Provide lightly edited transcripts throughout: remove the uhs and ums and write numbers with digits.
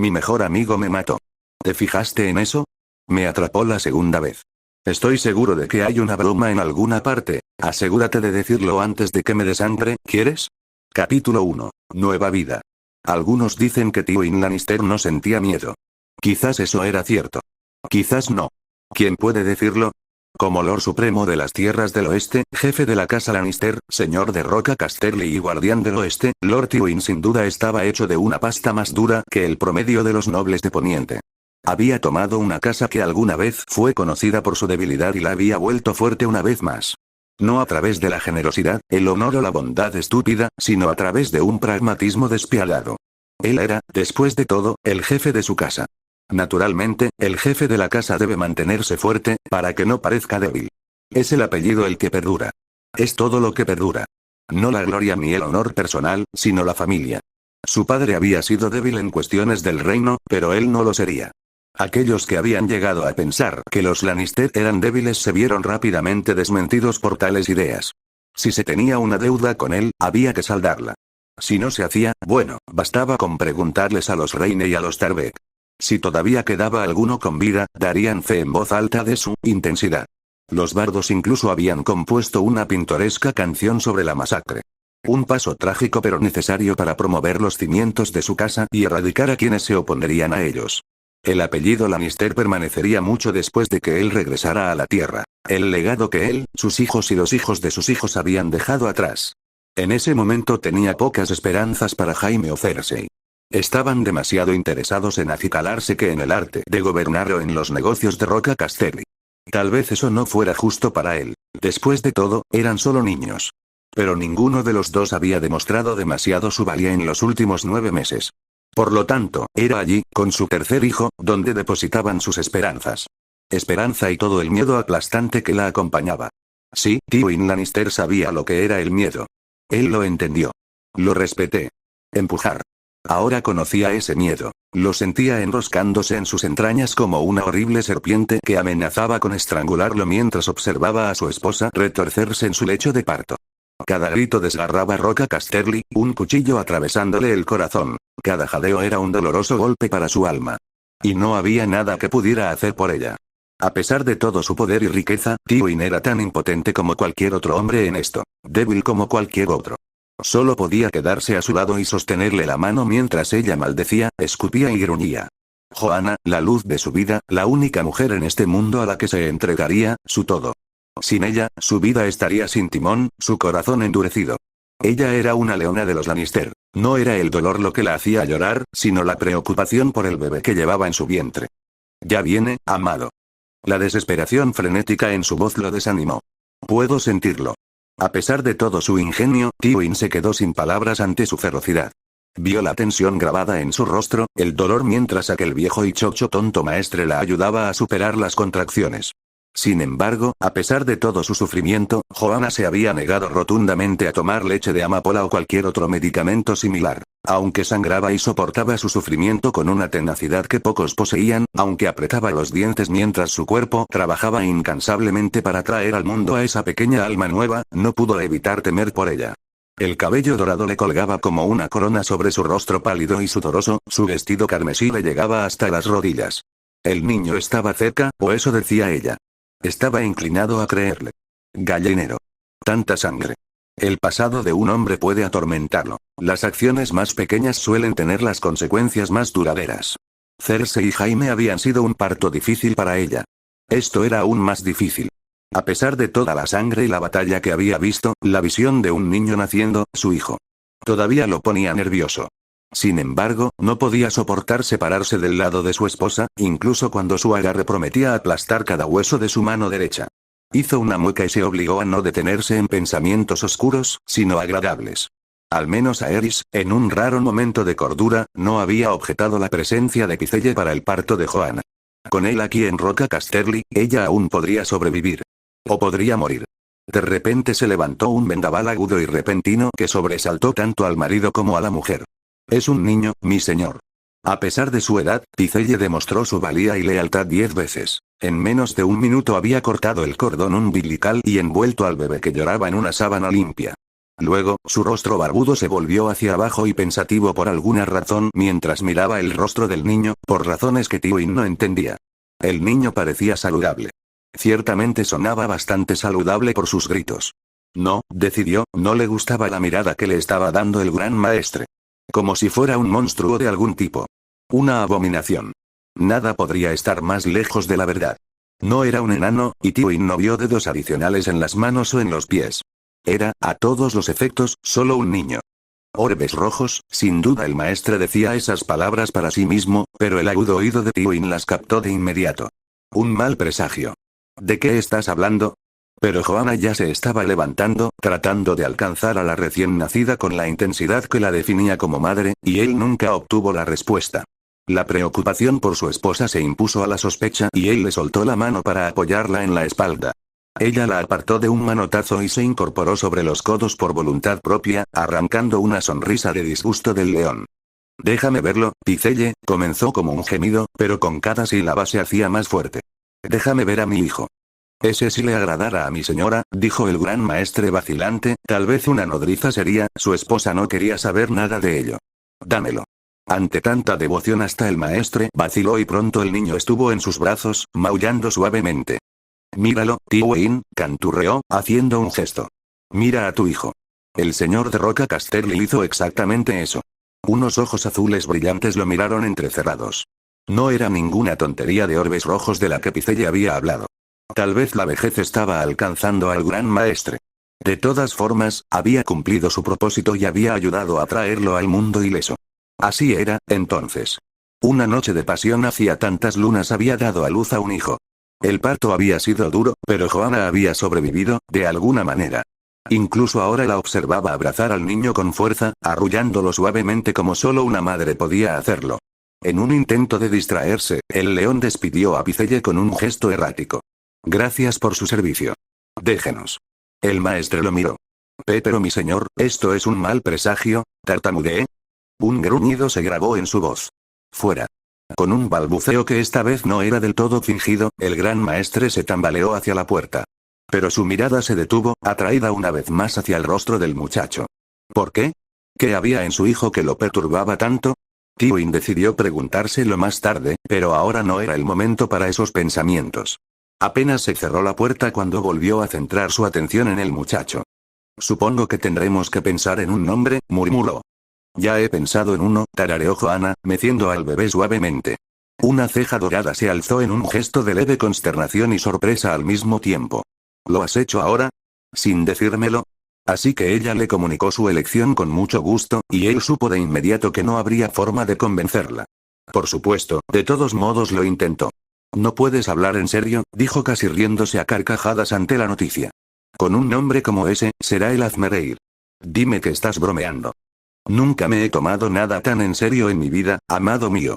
Mi mejor amigo me mató. ¿Te fijaste en eso? Me atrapó la segunda vez. Estoy seguro de que hay una broma en alguna parte. Asegúrate de decirlo antes de que me desangre, ¿quieres? Capítulo 1. Nueva vida. Algunos dicen que Tywin Lannister no sentía miedo. Quizás eso era cierto. Quizás no. ¿Quién puede decirlo? Como Lord Supremo de las Tierras del Oeste, jefe de la casa Lannister, señor de Roca Casterly y guardián del Oeste, Lord Tywin sin duda estaba hecho de una pasta más dura que el promedio de los nobles de Poniente. Había tomado una casa que alguna vez fue conocida por su debilidad y la había vuelto fuerte una vez más. No a través de la generosidad, el honor o la bondad estúpida, sino a través de un pragmatismo despiadado. Él era, después de todo, el jefe de su casa. Naturalmente, el jefe de la casa debe mantenerse fuerte, para que no parezca débil. Es el apellido el que perdura. Es todo lo que perdura. No la gloria ni el honor personal, sino la familia. Su padre había sido débil en cuestiones del reino, pero él no lo sería. Aquellos que habían llegado a pensar que los Lannister eran débiles se vieron rápidamente desmentidos por tales ideas. Si se tenía una deuda con él, había que saldarla. Si no se hacía, bueno, bastaba con preguntarles a los Reyne y a los Tarbeck. Si todavía quedaba alguno con vida, darían fe en voz alta de su intensidad. Los bardos incluso habían compuesto una pintoresca canción sobre la masacre. Un paso trágico pero necesario para promover los cimientos de su casa y erradicar a quienes se oponerían a ellos. El apellido Lannister permanecería mucho después de que él regresara a la tierra. El legado que él, sus hijos y los hijos de sus hijos habían dejado atrás. En ese momento tenía pocas esperanzas para Jaime o Cersei. Estaban demasiado interesados en acicalarse que en el arte de gobernar o en los negocios de Roca Casterly. Tal vez eso no fuera justo para él. Después de todo, eran solo niños. Pero ninguno de los dos había demostrado demasiado su valía en los últimos 9 meses. Por lo tanto, era allí, con su tercer hijo, donde depositaban sus esperanzas. Esperanza y todo el miedo aplastante que la acompañaba. Sí, Tywin Lannister sabía lo que era el miedo. Él lo entendió. Lo respeté. Empujar. Ahora conocía ese miedo. Lo sentía enroscándose en sus entrañas como una horrible serpiente que amenazaba con estrangularlo mientras observaba a su esposa retorcerse en su lecho de parto. Cada grito desgarraba a Roca Casterly, un cuchillo atravesándole el corazón. Cada jadeo era un doloroso golpe para su alma. Y no había nada que pudiera hacer por ella. A pesar de todo su poder y riqueza, Tywin era tan impotente como cualquier otro hombre en esto, débil como cualquier otro. Solo podía quedarse a su lado y sostenerle la mano mientras ella maldecía, escupía y gruñía. Joanna, la luz de su vida, la única mujer en este mundo a la que se entregaría, su todo. Sin ella, su vida estaría sin timón, su corazón endurecido. Ella era una leona de los Lannister. No era el dolor lo que la hacía llorar, sino la preocupación por el bebé que llevaba en su vientre. Ya viene, amado. La desesperación frenética en su voz lo desanimó. Puedo sentirlo. A pesar de todo su ingenio, Tywin se quedó sin palabras ante su ferocidad. Vio la tensión grabada en su rostro, el dolor mientras aquel viejo y chocho tonto maestre la ayudaba a superar las contracciones. Sin embargo, a pesar de todo su sufrimiento, Joanna se había negado rotundamente a tomar leche de amapola o cualquier otro medicamento similar. Aunque sangraba y soportaba su sufrimiento con una tenacidad que pocos poseían, aunque apretaba los dientes mientras su cuerpo trabajaba incansablemente para traer al mundo a esa pequeña alma nueva, no pudo evitar temer por ella. El cabello dorado le colgaba como una corona sobre su rostro pálido y sudoroso, su vestido carmesí le llegaba hasta las rodillas. El niño estaba cerca, o eso decía ella. Estaba inclinado a creerle. Gallinero. Tanta sangre. El pasado de un hombre puede atormentarlo. Las acciones más pequeñas suelen tener las consecuencias más duraderas. Cersei y Jaime habían sido un parto difícil para ella. Esto era aún más difícil. A pesar de toda la sangre y la batalla que había visto, la visión de un niño naciendo, su hijo, todavía lo ponía nervioso. Sin embargo, no podía soportar separarse del lado de su esposa, incluso cuando su agarre prometía aplastar cada hueso de su mano derecha. Hizo una mueca y se obligó a no detenerse en pensamientos oscuros, sino agradables. Al menos Aerys, en un raro momento de cordura, no había objetado la presencia de Quicelle para el parto de Joanna. Con él aquí en Roca Casterly, ella aún podría sobrevivir. O podría morir. De repente se levantó un vendaval agudo y repentino que sobresaltó tanto al marido como a la mujer. Es un niño, mi señor. A pesar de su edad, Quicelle demostró su valía y lealtad 10 veces. En menos de un minuto había cortado el cordón umbilical y envuelto al bebé que lloraba en una sábana limpia. Luego, su rostro barbudo se volvió hacia abajo y pensativo por alguna razón mientras miraba el rostro del niño, por razones que Tiwin no entendía. El niño parecía saludable. Ciertamente sonaba bastante saludable por sus gritos. No, decidió, no le gustaba la mirada que le estaba dando el gran maestre. Como si fuera un monstruo de algún tipo. Una abominación. Nada podría estar más lejos de la verdad. No era un enano, y Tiwin no vio dedos adicionales en las manos o en los pies. Era, a todos los efectos, solo un niño. Orbes rojos, sin duda el maestre decía esas palabras para sí mismo, pero el agudo oído de Tiwin las captó de inmediato. Un mal presagio. ¿De qué estás hablando? Pero Joanna ya se estaba levantando, tratando de alcanzar a la recién nacida con la intensidad que la definía como madre, y él nunca obtuvo la respuesta. La preocupación por su esposa se impuso a la sospecha y él le soltó la mano para apoyarla en la espalda. Ella la apartó de un manotazo y se incorporó sobre los codos por voluntad propia, arrancando una sonrisa de disgusto del león. Déjame verlo, Picelle, comenzó como un gemido, pero con cada sílaba se hacía más fuerte. Déjame ver a mi hijo. Ese sí le agradará a mi señora, dijo el gran maestre vacilante, tal vez una nodriza sería, su esposa no quería saber nada de ello. Dámelo. Ante tanta devoción hasta el maestre vaciló y pronto el niño estuvo en sus brazos, maullando suavemente. Míralo, Tiwin, canturreó, haciendo un gesto. Mira a tu hijo. El señor de Roca Casterly hizo exactamente eso. Unos ojos azules brillantes lo miraron entrecerrados. No era ninguna tontería de orbes rojos de la que Picelle había hablado. Tal vez la vejez estaba alcanzando al gran maestre. De todas formas, había cumplido su propósito y había ayudado a traerlo al mundo ileso. Así era, entonces. Una noche de pasión hacía tantas lunas había dado a luz a un hijo. El parto había sido duro, pero Joanna había sobrevivido, de alguna manera. Incluso ahora la observaba abrazar al niño con fuerza, arrullándolo suavemente como solo una madre podía hacerlo. En un intento de distraerse, el león despidió a Picelle con un gesto errático. Gracias por su servicio. Déjenos. El maestre lo miró. Pero mi señor, ¿esto es un mal presagio? ¿Tartamudeé? Un gruñido se grabó en su voz. Fuera. Con un balbuceo que esta vez no era del todo fingido, el gran maestre se tambaleó hacia la puerta. Pero su mirada se detuvo, atraída una vez más hacia el rostro del muchacho. ¿Por qué? ¿Qué había en su hijo que lo perturbaba tanto? Tiwin decidió preguntárselo más tarde, pero ahora no era el momento para esos pensamientos. Apenas se cerró la puerta cuando volvió a centrar su atención en el muchacho. Supongo que tendremos que pensar en un nombre, murmuró. Ya he pensado en uno, tarareó Joanna, meciendo al bebé suavemente. Una ceja dorada se alzó en un gesto de leve consternación y sorpresa al mismo tiempo. ¿Lo has hecho ahora? ¿Sin decírmelo? Así que ella le comunicó su elección con mucho gusto, y él supo de inmediato que no habría forma de convencerla. Por supuesto, de todos modos lo intentó. No puedes hablar en serio, dijo casi riéndose a carcajadas ante la noticia. Con un nombre como ese, será el hazme. Dime que estás bromeando. Nunca me he tomado nada tan en serio en mi vida, amado mío.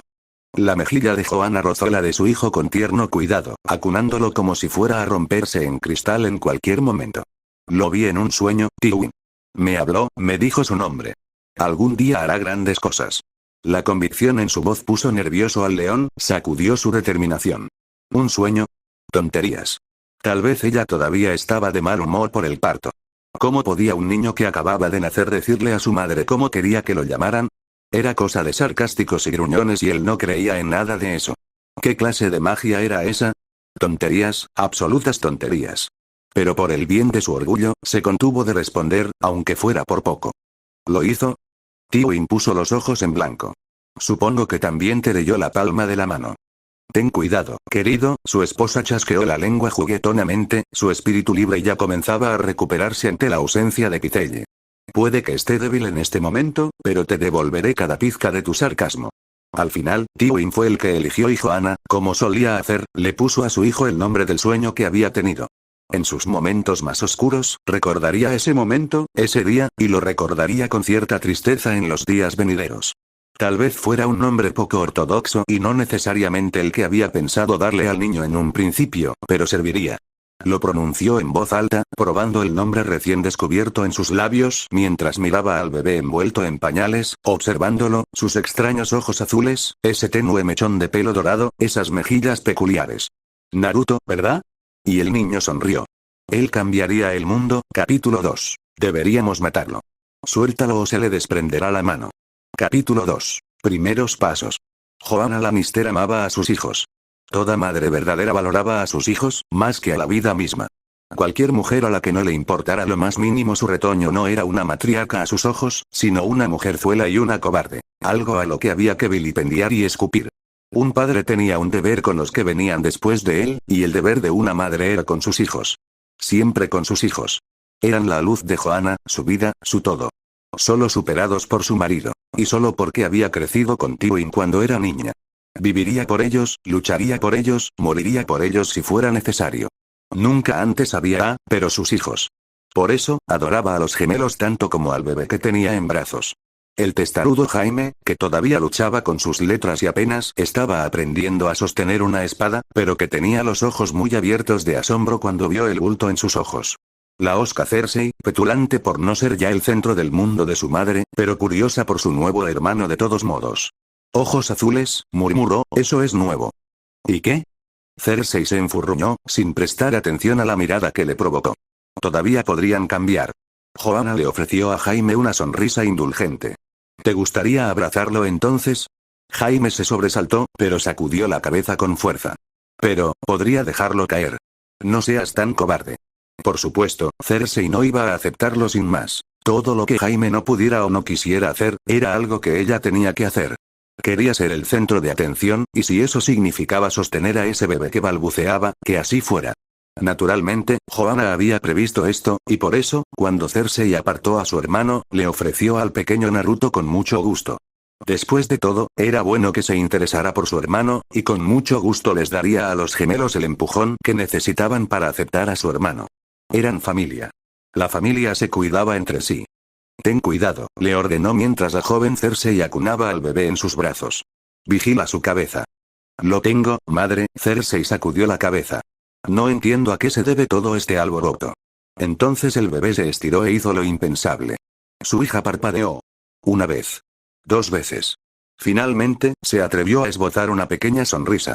La mejilla de Joanna rozó la de su hijo con tierno cuidado, acunándolo como si fuera a romperse en cristal en cualquier momento. Lo vi en un sueño, Tiwin. Me habló, me dijo su nombre. Algún día hará grandes cosas. La convicción en su voz puso nervioso al león, sacudió su determinación. ¿Un sueño? Tonterías. Tal vez ella todavía estaba de mal humor por el parto. ¿Cómo podía un niño que acababa de nacer decirle a su madre cómo quería que lo llamaran? Era cosa de sarcásticos y gruñones y él no creía en nada de eso. ¿Qué clase de magia era esa? Tonterías, absolutas tonterías. Pero por el bien de su orgullo, se contuvo de responder, aunque fuera por poco. ¿Lo hizo? Tiwin puso los ojos en blanco. Supongo que también te leyó la palma de la mano. Ten cuidado, querido, su esposa chasqueó la lengua juguetonamente, su espíritu libre ya comenzaba a recuperarse ante la ausencia de Picelle. Puede que esté débil en este momento, pero te devolveré cada pizca de tu sarcasmo. Al final, Tiwin fue el que eligió y Joanna, como solía hacer, le puso a su hijo el nombre del sueño que había tenido. En sus momentos más oscuros, recordaría ese momento, ese día, y lo recordaría con cierta tristeza en los días venideros. Tal vez fuera un nombre poco ortodoxo y no necesariamente el que había pensado darle al niño en un principio, pero serviría. Lo pronunció en voz alta, probando el nombre recién descubierto en sus labios mientras miraba al bebé envuelto en pañales, observándolo, sus extraños ojos azules, ese tenue mechón de pelo dorado, esas mejillas peculiares. Naruto, ¿verdad? Y el niño sonrió. Él cambiaría el mundo, capítulo 2. Deberíamos matarlo. Suéltalo o se le desprenderá la mano. Capítulo 2. Primeros pasos. Joanna Lannister amaba a sus hijos. Toda madre verdadera valoraba a sus hijos, más que a la vida misma. Cualquier mujer a la que no le importara lo más mínimo su retoño no era una matriarca a sus ojos, sino una mujerzuela y una cobarde, algo a lo que había que vilipendiar y escupir. Un padre tenía un deber con los que venían después de él, y el deber de una madre era con sus hijos. Siempre con sus hijos. Eran la luz de Joanna, su vida, su todo. Solo superados por su marido, y solo porque había crecido con Tywin cuando era niña. Viviría por ellos, lucharía por ellos, moriría por ellos si fuera necesario. Nunca antes había, pero sus hijos. Por eso, adoraba a los gemelos tanto como al bebé que tenía en brazos. El testarudo Jaime, que todavía luchaba con sus letras y apenas estaba aprendiendo a sostener una espada, pero que tenía los ojos muy abiertos de asombro cuando vio el bulto en sus ojos. La osca Cersei, petulante por no ser ya el centro del mundo de su madre, pero curiosa por su nuevo hermano de todos modos. Ojos azules, murmuró, eso es nuevo. ¿Y qué? Cersei se enfurruñó, sin prestar atención a la mirada que le provocó. Todavía podrían cambiar. Joanna le ofreció a Jaime una sonrisa indulgente. ¿Te gustaría abrazarlo entonces? Jaime se sobresaltó, pero sacudió la cabeza con fuerza. Pero, podría dejarlo caer. No seas tan cobarde. Por supuesto, Cersei no iba a aceptarlo sin más. Todo lo que Jaime no pudiera o no quisiera hacer, era algo que ella tenía que hacer. Quería ser el centro de atención, y si eso significaba sostener a ese bebé que balbuceaba, que así fuera. Naturalmente, Joanna había previsto esto, y por eso, cuando Cersei apartó a su hermano, le ofreció al pequeño Naruto con mucho gusto. Después de todo, era bueno que se interesara por su hermano, y con mucho gusto les daría a los gemelos el empujón que necesitaban para aceptar a su hermano. Eran familia. La familia se cuidaba entre sí. Ten cuidado, le ordenó mientras la joven Cersei acunaba al bebé en sus brazos. Vigila su cabeza. Lo tengo, madre, Cersei sacudió la cabeza. No entiendo a qué se debe todo este alboroto. Entonces el bebé se estiró e hizo lo impensable. Su hija parpadeó. Una vez. 2 veces. Finalmente, se atrevió a esbozar una pequeña sonrisa.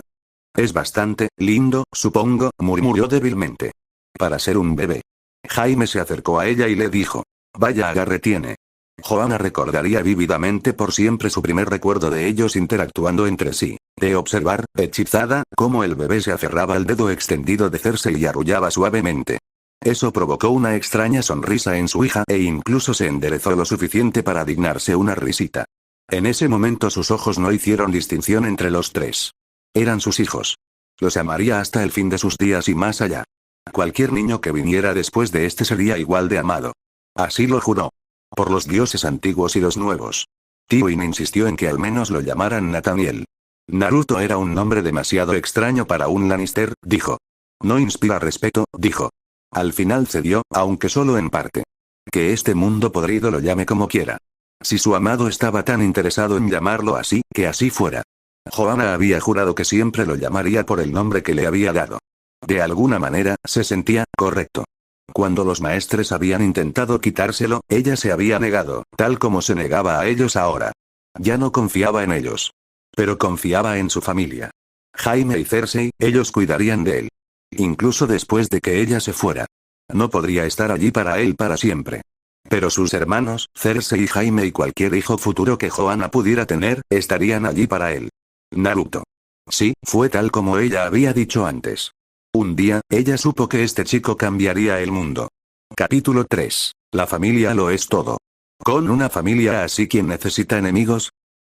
Es bastante lindo, supongo, murmuró débilmente. Para ser un bebé. Jaime se acercó a ella y le dijo. Vaya agarre tiene. Joanna recordaría vívidamente por siempre su primer recuerdo de ellos interactuando entre sí, de observar, hechizada, cómo el bebé se aferraba al dedo extendido de Cersei y arrullaba suavemente. Eso provocó una extraña sonrisa en su hija e incluso se enderezó lo suficiente para dignarse una risita. En ese momento sus ojos no hicieron distinción entre los tres. Eran sus hijos. Los amaría hasta el fin de sus días y más allá. Cualquier niño que viniera después de este sería igual de amado. Así lo juró. Por los dioses antiguos y los nuevos. Tywin insistió en que al menos lo llamaran Nathaniel. Naruto era un nombre demasiado extraño para un Lannister, dijo. No inspira respeto, dijo. Al final cedió, aunque solo en parte. Que este mundo podrido lo llame como quiera. Si su amado estaba tan interesado en llamarlo así, que así fuera. Joanna había jurado que siempre lo llamaría por el nombre que le había dado. De alguna manera, se sentía correcto. Cuando los maestres habían intentado quitárselo, ella se había negado, tal como se negaba a ellos ahora. Ya no confiaba en ellos. Pero confiaba en su familia. Jaime y Cersei, ellos cuidarían de él. Incluso después de que ella se fuera. No podría estar allí para él para siempre. Pero sus hermanos, Cersei y Jaime y cualquier hijo futuro que Joanna pudiera tener, estarían allí para él. Naruto. Sí, fue tal como ella había dicho antes. Un día, ella supo que este chico cambiaría el mundo. Capítulo 3. La familia lo es todo. ¿Con una familia así quién necesita enemigos?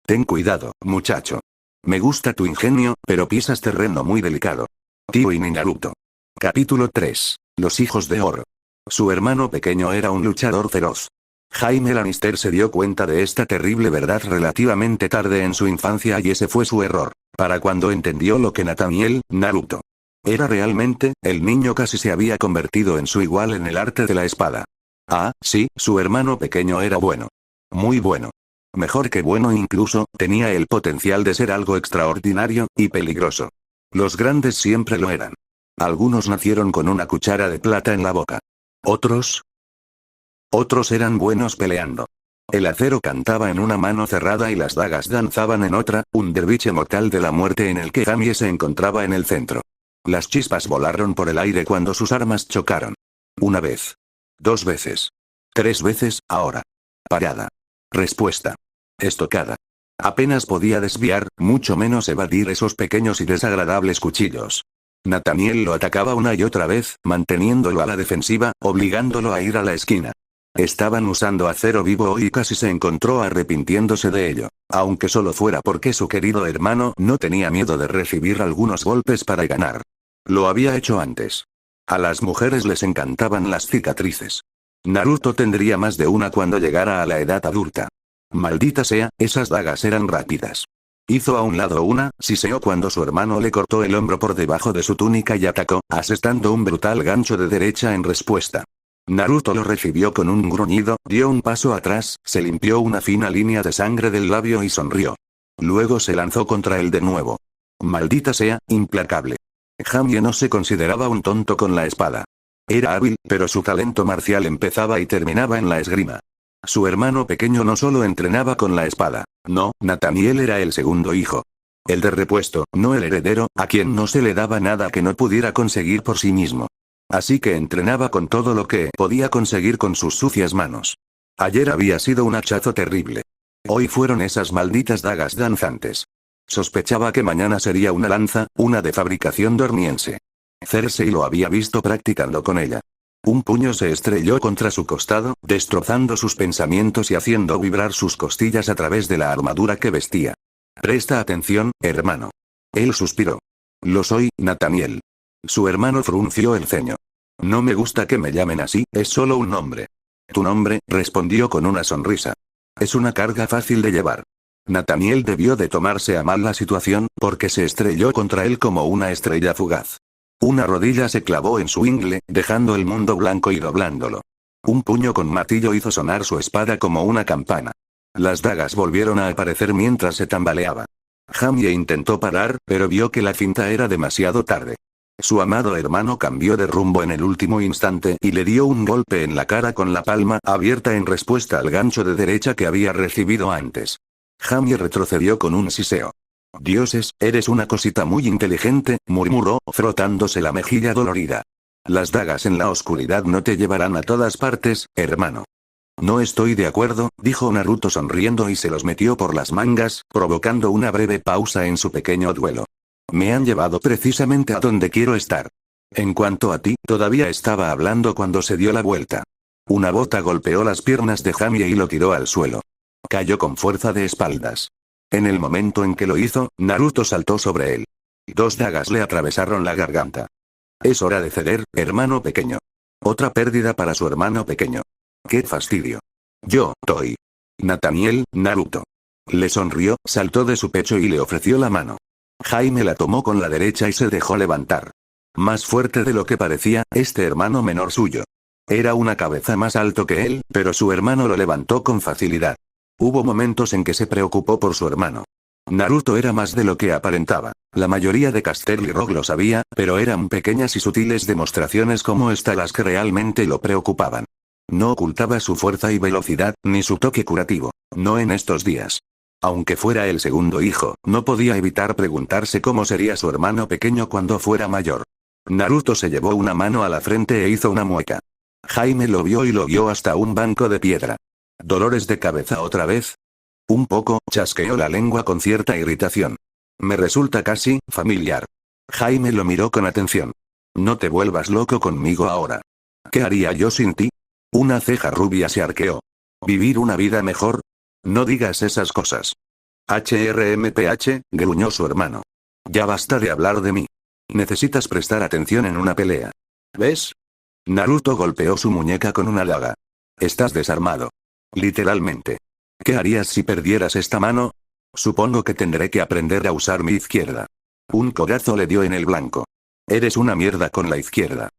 Ten cuidado, muchacho. Me gusta tu ingenio, pero pisas terreno muy delicado. Tywin y Naruto. Capítulo 3. Los hijos de Oro. Su hermano pequeño era un luchador feroz. Jaime Lannister se dio cuenta de esta terrible verdad relativamente tarde en su infancia y ese fue su error. Para cuando entendió lo que Nathaniel, Naruto. Era realmente, el niño casi se había convertido en su igual en el arte de la espada. Ah, sí, su hermano pequeño era bueno. Muy bueno. Mejor que bueno incluso, tenía el potencial de ser algo extraordinario, y peligroso. Los grandes siempre lo eran. Algunos nacieron con una cuchara de plata en la boca. Otros eran buenos peleando. El acero cantaba en una mano cerrada y las dagas danzaban en otra, un derviche mortal de la muerte en el que Jamie se encontraba en el centro. Las chispas volaron por el aire cuando sus armas chocaron. Una vez. 2 veces. 3 veces, ahora. Parada. Respuesta. Estocada. Apenas podía desviar, mucho menos evadir esos pequeños y desagradables cuchillos. Nathaniel lo atacaba una y otra vez, manteniéndolo a la defensiva, obligándolo a ir a la esquina. Estaban usando acero vivo hoy y casi se encontró arrepintiéndose de ello, aunque solo fuera porque su querido hermano no tenía miedo de recibir algunos golpes para ganar. Lo había hecho antes. A las mujeres les encantaban las cicatrices. Naruto tendría más de una cuando llegara a la edad adulta. Maldita sea, esas dagas eran rápidas. Hizo a un lado una, siseó cuando su hermano le cortó el hombro por debajo de su túnica y atacó, asestando un brutal gancho de derecha en respuesta. Naruto lo recibió con un gruñido, dio un paso atrás, se limpió una fina línea de sangre del labio y sonrió. Luego se lanzó contra él de nuevo. Maldita sea, implacable. Jamie no se consideraba un tonto con la espada. Era hábil, pero su talento marcial empezaba y terminaba en la esgrima. Su hermano pequeño no solo entrenaba con la espada. No, Nathaniel era el segundo hijo. El de repuesto, no el heredero, a quien no se le daba nada que no pudiera conseguir por sí mismo. Así que entrenaba con todo lo que podía conseguir con sus sucias manos. Ayer había sido un hachazo terrible. Hoy fueron esas malditas dagas danzantes. Sospechaba que mañana sería una lanza, una de fabricación dormiense. Cersei lo había visto practicando con ella. Un puño se estrelló contra su costado, destrozando sus pensamientos y haciendo vibrar sus costillas a través de la armadura que vestía. Presta atención, hermano. Él suspiró. Lo soy, Nathaniel. Su hermano frunció el ceño. No me gusta que me llamen así, es solo un nombre. Tu nombre, respondió con una sonrisa. Es una carga fácil de llevar. Nathaniel debió de tomarse a mal la situación, porque se estrelló contra él como una estrella fugaz. Una rodilla se clavó en su ingle, dejando el mundo blanco y doblándolo. Un puño con martillo hizo sonar su espada como una campana. Las dagas volvieron a aparecer mientras se tambaleaba. Jamie intentó parar, pero vio que la cinta era demasiado tarde. Su amado hermano cambió de rumbo en el último instante y le dio un golpe en la cara con la palma abierta en respuesta al gancho de derecha que había recibido antes. Jamie retrocedió con un siseo. Dioses, eres una cosita muy inteligente, murmuró, frotándose la mejilla dolorida. Las dagas en la oscuridad no te llevarán a todas partes, hermano. No estoy de acuerdo, dijo Naruto sonriendo y se los metió por las mangas, provocando una breve pausa en su pequeño duelo. Me han llevado precisamente a donde quiero estar. En cuanto a ti, todavía estaba hablando cuando se dio la vuelta. Una bota golpeó las piernas de Jamie y lo tiró al suelo. Cayó con fuerza de espaldas. En el momento en que lo hizo, Naruto saltó sobre él. 2 dagas le atravesaron la garganta. Es hora de ceder, hermano pequeño. Otra pérdida para su hermano pequeño. ¡Qué fastidio! Yo, Toy. Nathaniel, Naruto. Le sonrió, saltó de su pecho y le ofreció la mano. Jaime la tomó con la derecha y se dejó levantar. Más fuerte de lo que parecía, este hermano menor suyo. Era una cabeza más alto que él, pero su hermano lo levantó con facilidad. Hubo momentos en que se preocupó por su hermano. Naruto era más de lo que aparentaba. La mayoría de Caster y Rogue lo sabía, pero eran pequeñas y sutiles demostraciones como esta las que realmente lo preocupaban. No ocultaba su fuerza y velocidad, ni su toque curativo. No en estos días. Aunque fuera el segundo hijo, no podía evitar preguntarse cómo sería su hermano pequeño cuando fuera mayor. Naruto se llevó una mano a la frente e hizo una mueca. Jaime lo vio y lo guió hasta un banco de piedra. ¿Dolores de cabeza otra vez? Un poco, chasqueó la lengua con cierta irritación. Me resulta casi familiar. Jaime lo miró con atención. No te vuelvas loco conmigo ahora. ¿Qué haría yo sin ti? Una ceja rubia se arqueó. ¿Vivir una vida mejor? No digas esas cosas. HRMPH, gruñó su hermano. Ya basta de hablar de mí. Necesitas prestar atención en una pelea. ¿Ves? Naruto golpeó su muñeca con una daga. Estás desarmado. Literalmente. ¿Qué harías si perdieras esta mano? Supongo que tendré que aprender a usar mi izquierda. Un codazo le dio en el blanco. Eres una mierda con la izquierda.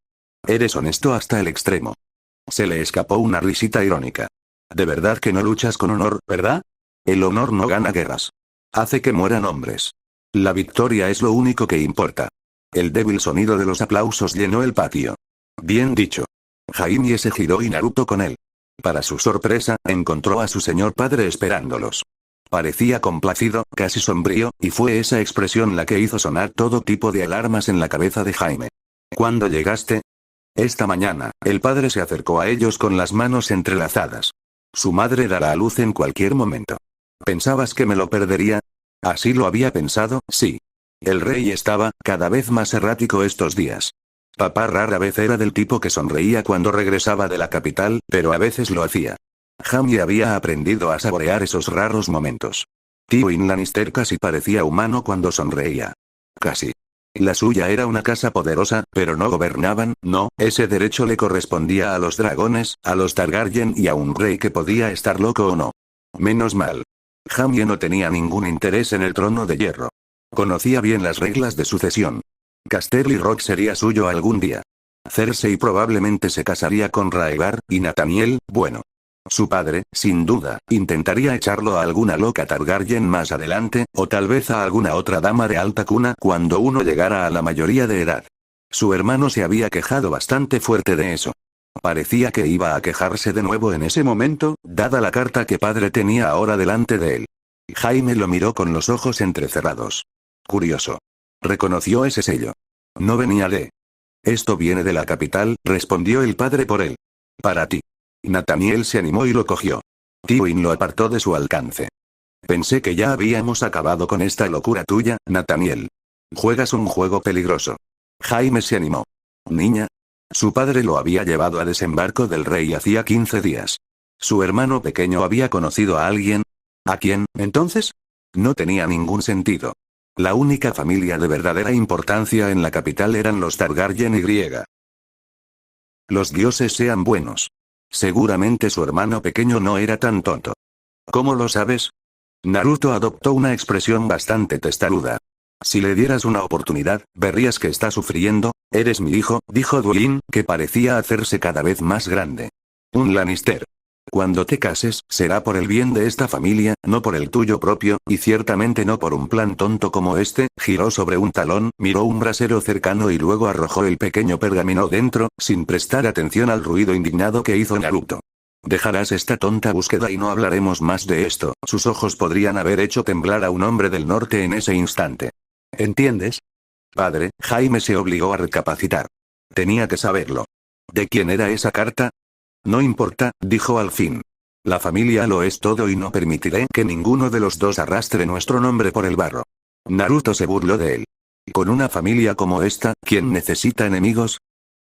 Eres honesto hasta el extremo. Se le escapó una risita irónica. De verdad que no luchas con honor, ¿verdad? El honor no gana guerras. Hace que mueran hombres. La victoria es lo único que importa. El débil sonido de los aplausos llenó el patio. Bien dicho. Jaime se giró y Naruto con él. Para su sorpresa, encontró a su señor padre esperándolos. Parecía complacido, casi sombrío, y fue esa expresión la que hizo sonar todo tipo de alarmas en la cabeza de Jaime. ¿Cuándo llegaste? Esta mañana, el padre se acercó a ellos con las manos entrelazadas. Su madre dará a luz en cualquier momento. ¿Pensabas que me lo perdería? Así lo había pensado, sí. El rey estaba, cada vez más errático estos días. Papá rara vez era del tipo que sonreía cuando regresaba de la capital, pero a veces lo hacía. Jaime había aprendido a saborear esos raros momentos. Tywin Lannister casi parecía humano cuando sonreía. Casi. La suya era una casa poderosa, pero no gobernaban, no, ese derecho le correspondía a los dragones, a los Targaryen y a un rey que podía estar loco o no. Menos mal. Jaime no tenía ningún interés en el trono de hierro. Conocía bien las reglas de sucesión. Casterly Rock sería suyo algún día. Cersei probablemente se casaría con Rhaegar, y Nathaniel, bueno. Su padre, sin duda, intentaría echarlo a alguna loca Targaryen más adelante, o tal vez a alguna otra dama de alta cuna cuando uno llegara a la mayoría de edad. Su hermano se había quejado bastante fuerte de eso. Parecía que iba a quejarse de nuevo en ese momento, dada la carta que padre tenía ahora delante de él. Jaime lo miró con los ojos entrecerrados. Curioso. Reconoció ese sello. No venía de... Esto viene de la capital, respondió el padre por él. Para ti. Nathaniel se animó y lo cogió. Tywin lo apartó de su alcance. Pensé que ya habíamos acabado con esta locura tuya, Nathaniel. Juegas un juego peligroso. Jaime se animó. Niña. Su padre lo había llevado a desembarco del rey hacía 15 días. Su hermano pequeño había conocido a alguien. ¿A quién, entonces? No tenía ningún sentido. La única familia de verdadera importancia en la capital eran los Targaryen y. Los dioses sean buenos. Seguramente su hermano pequeño no era tan tonto. ¿Cómo lo sabes? Naruto adoptó una expresión bastante testaruda. Si le dieras una oportunidad, verías que está sufriendo. Eres mi hijo, dijo Duin, que parecía hacerse cada vez más grande. Un Lannister. Cuando te cases, será por el bien de esta familia, no por el tuyo propio, y ciertamente no por un plan tonto como este. Giró sobre un talón, miró un brasero cercano y luego arrojó el pequeño pergamino dentro, sin prestar atención al ruido indignado que hizo Naruto. Dejarás esta tonta búsqueda y no hablaremos más de esto. Sus ojos podrían haber hecho temblar a un hombre del norte en ese instante. ¿Entiendes? Padre, Jaime se obligó a recapacitar. Tenía que saberlo. ¿De quién era esa carta? No importa, dijo al fin. La familia lo es todo y no permitiré que ninguno de los dos arrastre nuestro nombre por el barro. Naruto se burló de él. Con una familia como esta, ¿quién necesita enemigos?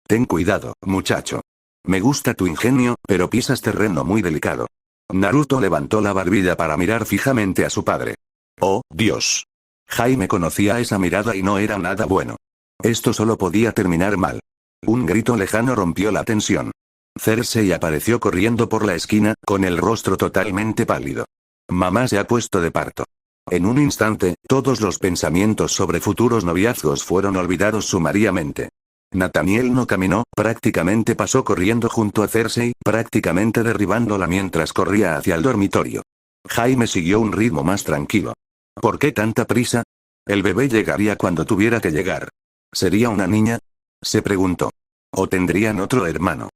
Ten cuidado, muchacho. Me gusta tu ingenio, pero pisas terreno muy delicado. Naruto levantó la barbilla para mirar fijamente a su padre. Oh, Dios. Jaime conocía esa mirada y no era nada bueno. Esto solo podía terminar mal. Un grito lejano rompió la tensión. Cersei apareció corriendo por la esquina, con el rostro totalmente pálido. Mamá se ha puesto de parto. En un instante, todos los pensamientos sobre futuros noviazgos fueron olvidados sumariamente. Nathaniel no caminó, prácticamente pasó corriendo junto a Cersei, prácticamente derribándola mientras corría hacia el dormitorio. Jaime siguió un ritmo más tranquilo. ¿Por qué tanta prisa? El bebé llegaría cuando tuviera que llegar. ¿Sería una niña? Se preguntó. ¿O tendrían otro hermano?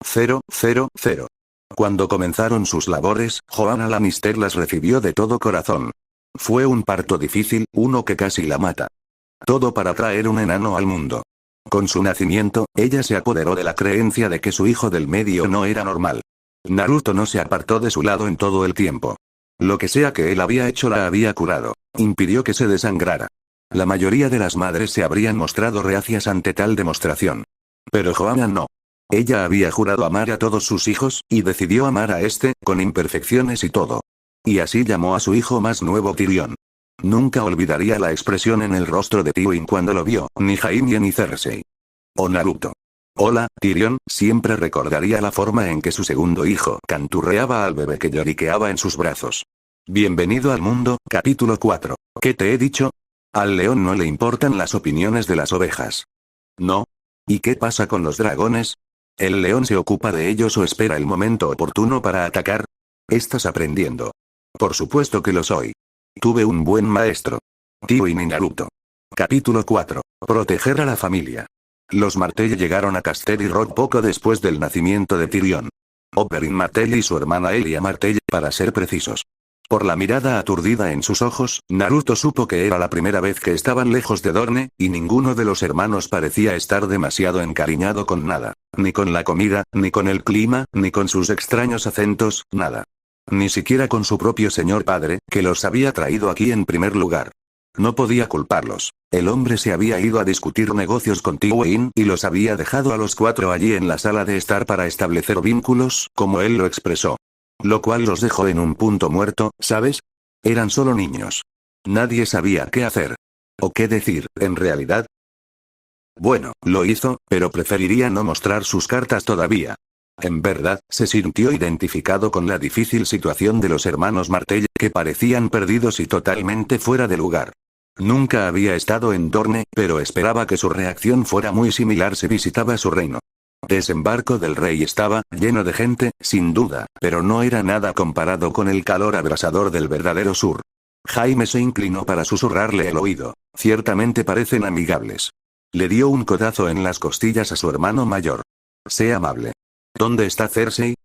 000. Cuando comenzaron sus labores, Joanna Lannister las recibió de todo corazón. Fue un parto difícil, uno que casi la mata. Todo para traer un enano al mundo. Con su nacimiento, ella se apoderó de la creencia de que su hijo del medio no era normal. Naruto no se apartó de su lado en todo el tiempo. Lo que sea que él había hecho la había curado. Impidió que se desangrara. La mayoría de las madres se habrían mostrado reacias ante tal demostración. Pero Joanna no. Ella había jurado amar a todos sus hijos, y decidió amar a este, con imperfecciones y todo. Y así llamó a su hijo más nuevo Tyrion. Nunca olvidaría la expresión en el rostro de Tywin cuando lo vio, ni Jaime ni Cersei. O Naruto. Hola, Tyrion, siempre recordaría la forma en que su segundo hijo canturreaba al bebé que lloriqueaba en sus brazos. Bienvenido al mundo, capítulo 4. ¿Qué te he dicho? Al león no le importan las opiniones de las ovejas. ¿No? ¿Y qué pasa con los dragones? ¿El león se ocupa de ellos o espera el momento oportuno para atacar? Estás aprendiendo. Por supuesto que lo soy. Tuve un buen maestro. Tywin y Naruto. Capítulo 4. Proteger a la familia. Los Martell llegaron a Casterly Rock poco después del nacimiento de Tyrion. Oberyn Martell y su hermana Elia Martell, para ser precisos. Por la mirada aturdida en sus ojos, Naruto supo que era la primera vez que estaban lejos de Dorne, y ninguno de los hermanos parecía estar demasiado encariñado con nada. Ni con la comida, ni con el clima, ni con sus extraños acentos, nada. Ni siquiera con su propio señor padre, que los había traído aquí en primer lugar. No podía culparlos. El hombre se había ido a discutir negocios con Tywin y los había dejado a los cuatro allí en la sala de estar para establecer vínculos, como él lo expresó. Lo cual los dejó en un punto muerto, ¿sabes? Eran solo niños. Nadie sabía qué hacer. O qué decir, en realidad. Bueno, lo hizo, pero preferiría no mostrar sus cartas todavía. En verdad, se sintió identificado con la difícil situación de los hermanos Martell, que parecían perdidos y totalmente fuera de lugar. Nunca había estado en Dorne, pero esperaba que su reacción fuera muy similar si visitaba su reino. Desembarco del rey estaba lleno de gente, sin duda, pero no era nada comparado con el calor abrasador del verdadero sur. Jaime se inclinó para susurrarle el oído. Ciertamente parecen amigables. Le dio un codazo en las costillas a su hermano mayor. Sé amable. ¿Dónde está Cersei?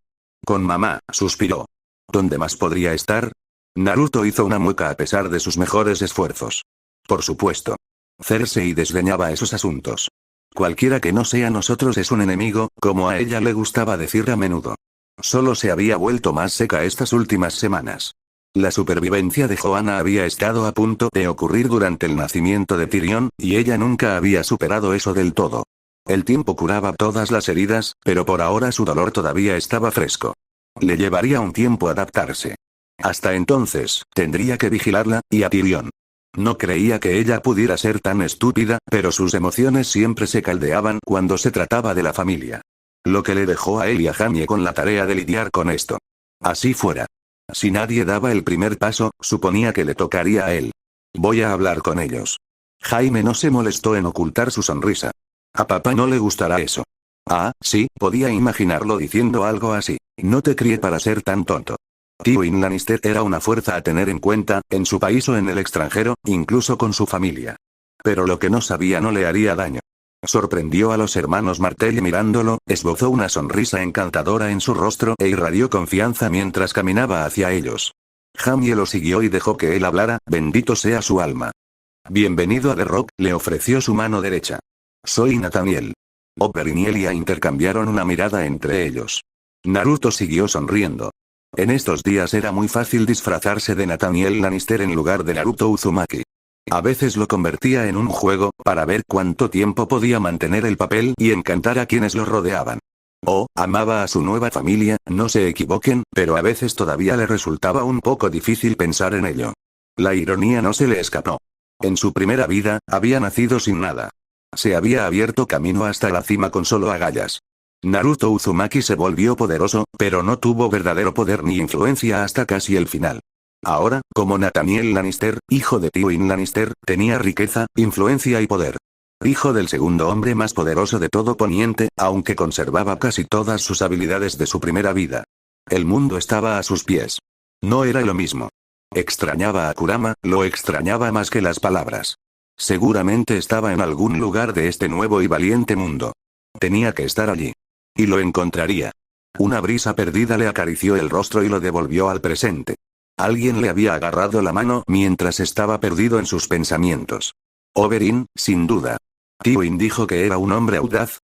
Con mamá, suspiró. ¿Dónde más podría estar? Naruto hizo una mueca a pesar de sus mejores esfuerzos. Por supuesto. Cersei desdeñaba esos asuntos. Cualquiera que no sea nosotros es un enemigo, como a ella le gustaba decir a menudo. Solo se había vuelto más seca estas últimas semanas. La supervivencia de Joanna había estado a punto de ocurrir durante el nacimiento de Tyrion, y ella nunca había superado eso del todo. El tiempo curaba todas las heridas, pero por ahora su dolor todavía estaba fresco. Le llevaría un tiempo adaptarse. Hasta entonces, tendría que vigilarla, y a Tyrion. No creía que ella pudiera ser tan estúpida, pero sus emociones siempre se caldeaban cuando se trataba de la familia. Lo que le dejó a él y a Jamie con la tarea de lidiar con esto. Así fuera. Si nadie daba el primer paso, suponía que le tocaría a él. Voy a hablar con ellos. Jaime no se molestó en ocultar su sonrisa. A papá no le gustará eso. Ah, sí, podía imaginarlo diciendo algo así. No te crié para ser tan tonto. Tywin Lannister era una fuerza a tener en cuenta, en su país o en el extranjero, incluso con su familia. Pero lo que no sabía no le haría daño. Sorprendió a los hermanos Martell mirándolo, esbozó una sonrisa encantadora en su rostro e irradió confianza mientras caminaba hacia ellos. Jamie lo siguió y dejó que él hablara, bendito sea su alma. Bienvenido a The Rock, le ofreció su mano derecha. Soy Nathaniel. Oberyn y Elia intercambiaron una mirada entre ellos. Naruto siguió sonriendo. En estos días era muy fácil disfrazarse de Nathaniel Lannister en lugar de Naruto Uzumaki. A veces lo convertía en un juego, para ver cuánto tiempo podía mantener el papel y encantar a quienes lo rodeaban. Amaba a su nueva familia, no se equivoquen, pero a veces todavía le resultaba un poco difícil pensar en ello. La ironía no se le escapó. En su primera vida, había nacido sin nada. Se había abierto camino hasta la cima con solo agallas. Naruto Uzumaki se volvió poderoso, pero no tuvo verdadero poder ni influencia hasta casi el final. Ahora, como Nathaniel Lannister, hijo de Tywin Lannister, tenía riqueza, influencia y poder. Hijo del segundo hombre más poderoso de todo Poniente, aunque conservaba casi todas sus habilidades de su primera vida. El mundo estaba a sus pies. No era lo mismo. Extrañaba a Kurama, lo extrañaba más que las palabras. Seguramente estaba en algún lugar de este nuevo y valiente mundo. Tenía que estar allí. Y lo encontraría. Una brisa perdida le acarició el rostro y lo devolvió al presente. Alguien le había agarrado la mano mientras estaba perdido en sus pensamientos. Oberyn, sin duda. Tywin dijo que era un hombre audaz.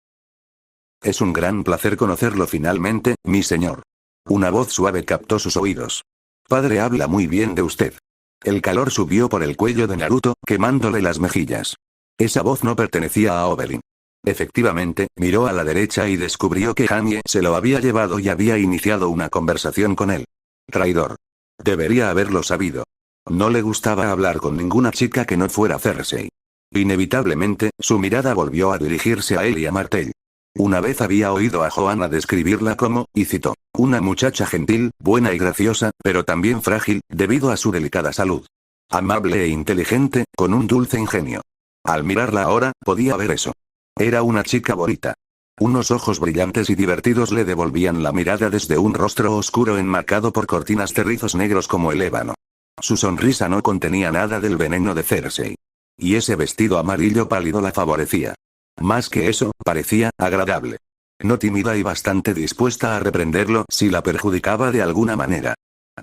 Es un gran placer conocerlo finalmente, mi señor. Una voz suave captó sus oídos. Padre habla muy bien de usted. El calor subió por el cuello de Naruto, quemándole las mejillas. Esa voz no pertenecía a Oberyn. Efectivamente, miró a la derecha y descubrió que Jamie se lo había llevado y había iniciado una conversación con él. Traidor. Debería haberlo sabido. No le gustaba hablar con ninguna chica que no fuera Cersei. Inevitablemente, su mirada volvió a dirigirse a él y a Martell. Una vez había oído a Joanna describirla como, y citó, una muchacha gentil, buena y graciosa, pero también frágil, debido a su delicada salud. Amable e inteligente, con un dulce ingenio. Al mirarla ahora, podía ver eso. Era una chica bonita. Unos ojos brillantes y divertidos le devolvían la mirada desde un rostro oscuro enmarcado por cortinas de rizos negros como el ébano. Su sonrisa no contenía nada del veneno de Cersei. Y ese vestido amarillo pálido la favorecía. Más que eso, parecía agradable. No tímida y bastante dispuesta a reprenderlo si la perjudicaba de alguna manera.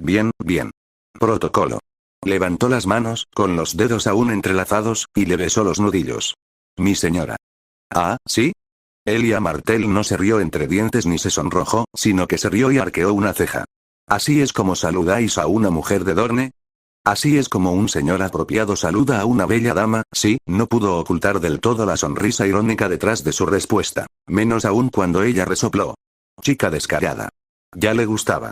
Bien, bien. Protocolo. Levantó las manos, con los dedos aún entrelazados, y le besó los nudillos. Mi señora. Ah, ¿sí? Elia Martell no se rió entre dientes ni se sonrojó, sino que se rió y arqueó una ceja. ¿Así es como saludáis a una mujer de Dorne? Así es como un señor apropiado saluda a una bella dama, sí, no pudo ocultar del todo la sonrisa irónica detrás de su respuesta, menos aún cuando ella resopló. Chica descarada. Ya le gustaba.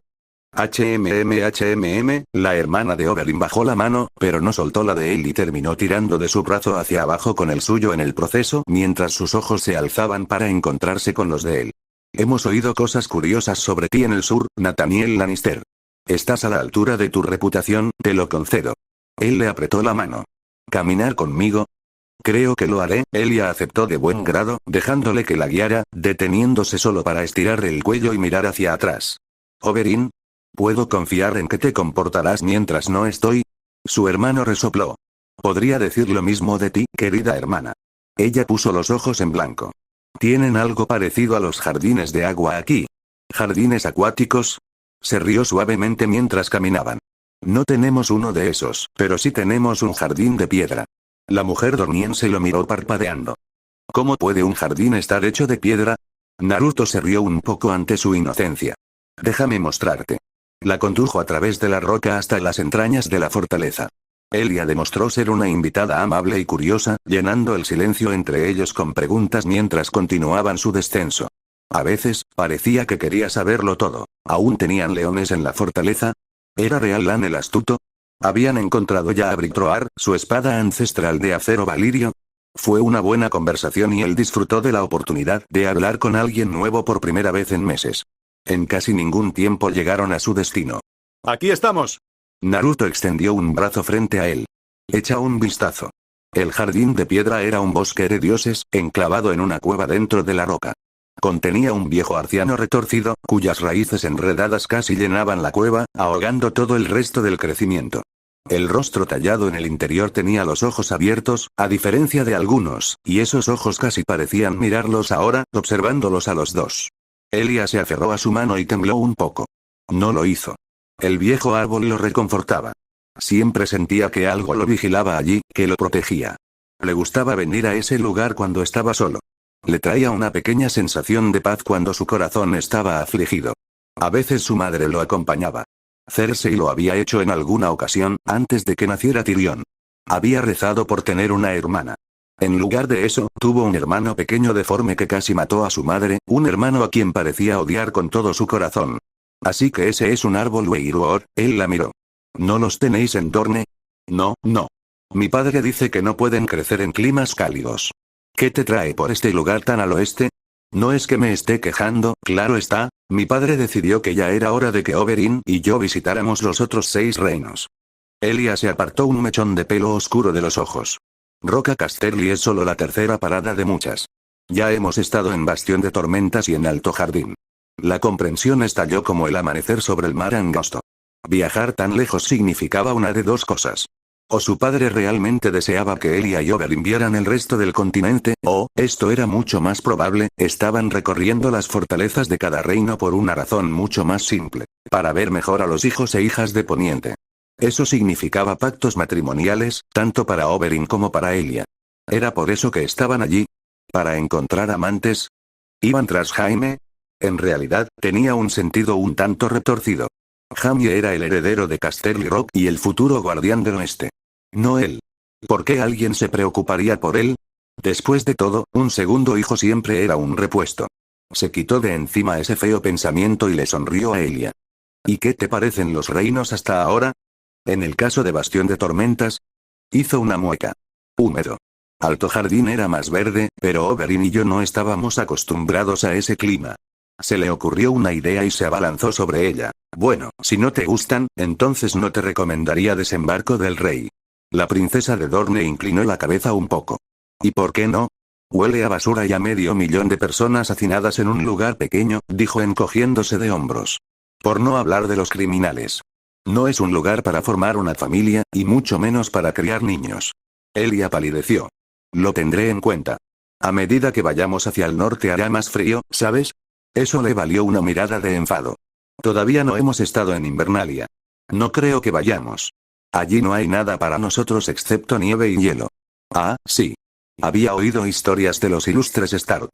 La hermana de Oberyn bajó la mano, pero no soltó la de él y terminó tirando de su brazo hacia abajo con el suyo en el proceso, mientras sus ojos se alzaban para encontrarse con los de él. Hemos oído cosas curiosas sobre ti en el sur, Nathaniel Lannister. Estás a la altura de tu reputación, te lo concedo. Él le apretó la mano. ¿Caminar conmigo? Creo que lo haré, Elia aceptó de buen grado, dejándole que la guiara, deteniéndose solo para estirar el cuello y mirar hacia atrás. Oberyn, ¿puedo confiar en que te comportarás mientras no estoy? Su hermano resopló. Podría decir lo mismo de ti, querida hermana. Ella puso los ojos en blanco. ¿Tienen algo parecido a los jardines de agua aquí? ¿Jardines acuáticos? Se rió suavemente mientras caminaban. No tenemos uno de esos, pero sí tenemos un jardín de piedra. La mujer dorniense lo miró parpadeando. ¿Cómo puede un jardín estar hecho de piedra? Naruto se rió un poco ante su inocencia. Déjame mostrarte. La condujo a través de la roca hasta las entrañas de la fortaleza. Elia demostró ser una invitada amable y curiosa, llenando el silencio entre ellos con preguntas mientras continuaban su descenso. A veces, parecía que quería saberlo todo. ¿Aún tenían leones en la fortaleza? ¿Era Real Lan el astuto? ¿Habían encontrado ya a Britroar, su espada ancestral de acero valirio? Fue una buena conversación y él disfrutó de la oportunidad de hablar con alguien nuevo por primera vez en meses. En casi ningún tiempo llegaron a su destino. ¡Aquí estamos! Naruto extendió un brazo frente a él. Echa un vistazo. El jardín de piedra era un bosque de dioses, enclavado en una cueva dentro de la roca. Contenía un viejo arciano retorcido, cuyas raíces enredadas casi llenaban la cueva, ahogando todo el resto del crecimiento. El rostro tallado en el interior tenía los ojos abiertos, a diferencia de algunos, y esos ojos casi parecían mirarlos ahora, observándolos a los dos. Elia se aferró a su mano y tembló un poco. No lo hizo. El viejo árbol lo reconfortaba. Siempre sentía que algo lo vigilaba allí, que lo protegía. Le gustaba venir a ese lugar cuando estaba solo. Le traía una pequeña sensación de paz cuando su corazón estaba afligido. A veces su madre lo acompañaba. Cersei lo había hecho en alguna ocasión, antes de que naciera Tyrion. Había rezado por tener una hermana. En lugar de eso, tuvo un hermano pequeño deforme que casi mató a su madre, un hermano a quien parecía odiar con todo su corazón. Así que ese es un árbol Weiruor, él la miró. ¿No los tenéis en Dorne? No, no. Mi padre dice que no pueden crecer en climas cálidos. ¿Qué te trae por este lugar tan al oeste? No es que me esté quejando, claro está, mi padre decidió que ya era hora de que Oberyn y yo visitáramos los otros 6 reinos. Elia se apartó un mechón de pelo oscuro de los ojos. Roca Casterly es solo la tercera parada de muchas. Ya hemos estado en Bastión de Tormentas y en Alto Jardín. La comprensión estalló como el amanecer sobre el mar angosto. Viajar tan lejos significaba una de dos cosas. O su padre realmente deseaba que Elia y Oberyn vieran el resto del continente, o, esto era mucho más probable, estaban recorriendo las fortalezas de cada reino por una razón mucho más simple, para ver mejor a los hijos e hijas de Poniente. Eso significaba pactos matrimoniales, tanto para Oberyn como para Elia. ¿Era por eso que estaban allí? ¿Para encontrar amantes? ¿Iban tras Jaime? En realidad, tenía un sentido un tanto retorcido. Jaime era el heredero de Casterly Rock y el futuro guardián del oeste. No él. ¿Por qué alguien se preocuparía por él? Después de todo, un segundo hijo siempre era un repuesto. Se quitó de encima ese feo pensamiento y le sonrió a Elia. ¿Y qué te parecen los reinos hasta ahora? En el caso de Bastión de Tormentas, hizo una mueca. Húmedo. Alto Jardín era más verde, pero Oberyn y yo no estábamos acostumbrados a ese clima. Se le ocurrió una idea y se abalanzó sobre ella. Bueno, si no te gustan, entonces no te recomendaría Desembarco del Rey. La princesa de Dorne inclinó la cabeza un poco. ¿Y por qué no? Huele a basura y a 500.000 de personas hacinadas en un lugar pequeño, dijo encogiéndose de hombros. Por no hablar de los criminales. No es un lugar para formar una familia, y mucho menos para criar niños. Elia palideció. Lo tendré en cuenta. A medida que vayamos hacia el norte hará más frío, ¿sabes? Eso le valió una mirada de enfado. Todavía no hemos estado en Invernalia. No creo que vayamos. Allí no hay nada para nosotros excepto nieve y hielo. Ah, sí. Había oído historias de los ilustres Stark.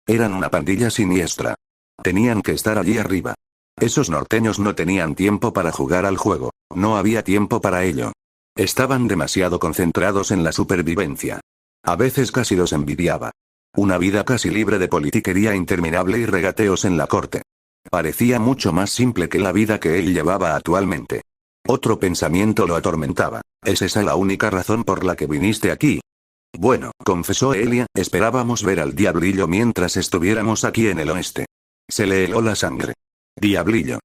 Eran una pandilla siniestra. Tenían que estar allí arriba. Esos norteños no tenían tiempo para jugar al juego. No había tiempo para ello. Estaban demasiado concentrados en la supervivencia. A veces casi los envidiaba. Una vida casi libre de politiquería interminable y regateos en la corte. Parecía mucho más simple que la vida que él llevaba actualmente. Otro pensamiento lo atormentaba. ¿Es esa la única razón por la que viniste aquí? Bueno, confesó Elia, esperábamos ver al diablillo mientras estuviéramos aquí en el oeste. Se le heló la sangre. Diablillo.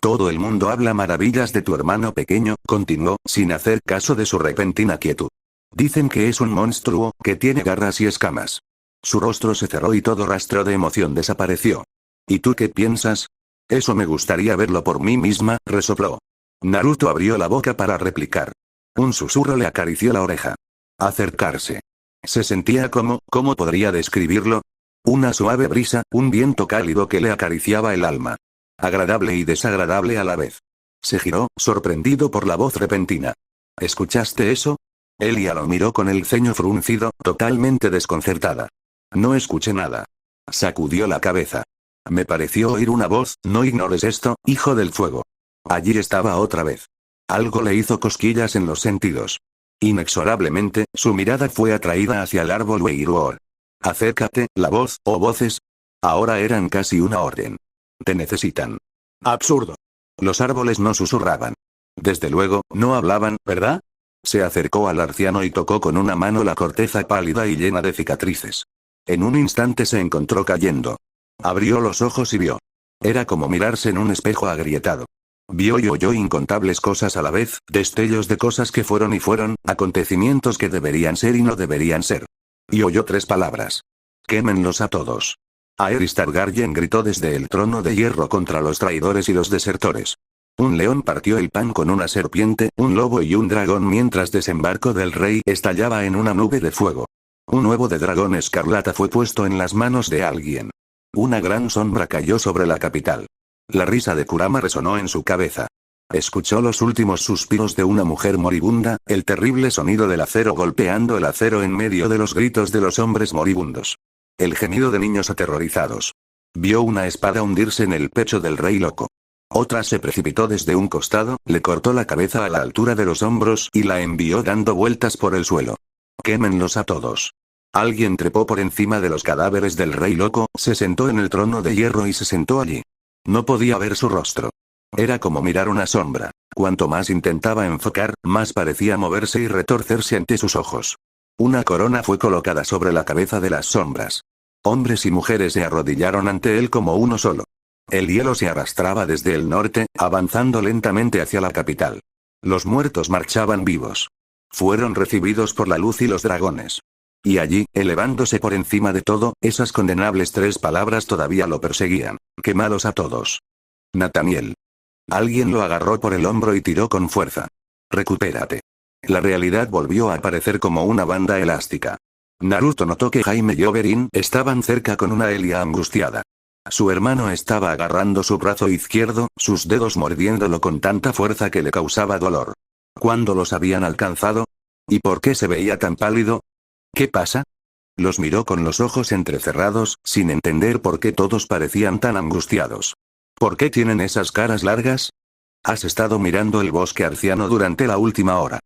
Todo el mundo habla maravillas de tu hermano pequeño, continuó, sin hacer caso de su repentina quietud. Dicen que es un monstruo, que tiene garras y escamas. Su rostro se cerró y todo rastro de emoción desapareció. ¿Y tú qué piensas? Eso me gustaría verlo por mí misma, resopló. Naruto abrió la boca para replicar. Un susurro le acarició la oreja. Acercarse. Se sentía como, ¿cómo podría describirlo? Una suave brisa, un viento cálido que le acariciaba el alma. Agradable y desagradable a la vez. Se giró, sorprendido por la voz repentina. ¿Escuchaste eso? Elia lo miró con el ceño fruncido, totalmente desconcertada. No escuché nada. Sacudió la cabeza. Me pareció oír una voz, no ignores esto, hijo del fuego. Allí estaba otra vez. Algo le hizo cosquillas en los sentidos. Inexorablemente, su mirada fue atraída hacia el árbol Weiruor. Acércate, la voz, o voces. Ahora eran casi una orden. Te necesitan. Absurdo. Los árboles no susurraban. Desde luego, no hablaban, ¿verdad? Se acercó al anciano y tocó con una mano la corteza pálida y llena de cicatrices. En un instante se encontró cayendo. Abrió los ojos y vio. Era como mirarse en un espejo agrietado. Vio y oyó incontables cosas a la vez, destellos de cosas que fueron y fueron, acontecimientos que deberían ser y no deberían ser. Y oyó 3 palabras. Quémenlos a todos. Aerys Targaryen gritó desde el trono de hierro contra los traidores y los desertores. Un león partió el pan con una serpiente, un lobo y un dragón mientras desembarco del rey estallaba en una nube de fuego. Un huevo de dragón escarlata fue puesto en las manos de alguien. Una gran sombra cayó sobre la capital. La risa de Kurama resonó en su cabeza. Escuchó los últimos suspiros de una mujer moribunda, el terrible sonido del acero golpeando el acero en medio de los gritos de los hombres moribundos. El gemido de niños aterrorizados. Vio una espada hundirse en el pecho del rey loco. Otra se precipitó desde un costado, le cortó la cabeza a la altura de los hombros y la envió dando vueltas por el suelo. Quémenlos a todos. Alguien trepó por encima de los cadáveres del rey loco, se sentó en el trono de hierro y se sentó allí. No podía ver su rostro. Era como mirar una sombra. Cuanto más intentaba enfocar, más parecía moverse y retorcerse ante sus ojos. Una corona fue colocada sobre la cabeza de las sombras. Hombres y mujeres se arrodillaron ante él como uno solo. El hielo se arrastraba desde el norte, avanzando lentamente hacia la capital. Los muertos marchaban vivos. Fueron recibidos por la luz y los dragones. Y allí, elevándose por encima de todo, esas condenables 3 palabras todavía lo perseguían. Quemalos a todos. Nathaniel. Alguien lo agarró por el hombro y tiró con fuerza. Recupérate. La realidad volvió a aparecer como una banda elástica. Naruto notó que Jaime y Oberyn estaban cerca con una Elia angustiada. Su hermano estaba agarrando su brazo izquierdo, sus dedos mordiéndolo con tanta fuerza que le causaba dolor. ¿Cuándo los habían alcanzado? ¿Y por qué se veía tan pálido? ¿Qué pasa? Los miró con los ojos entrecerrados, sin entender por qué todos parecían tan angustiados. ¿Por qué tienen esas caras largas? Has estado mirando el bosque arciano durante la última hora.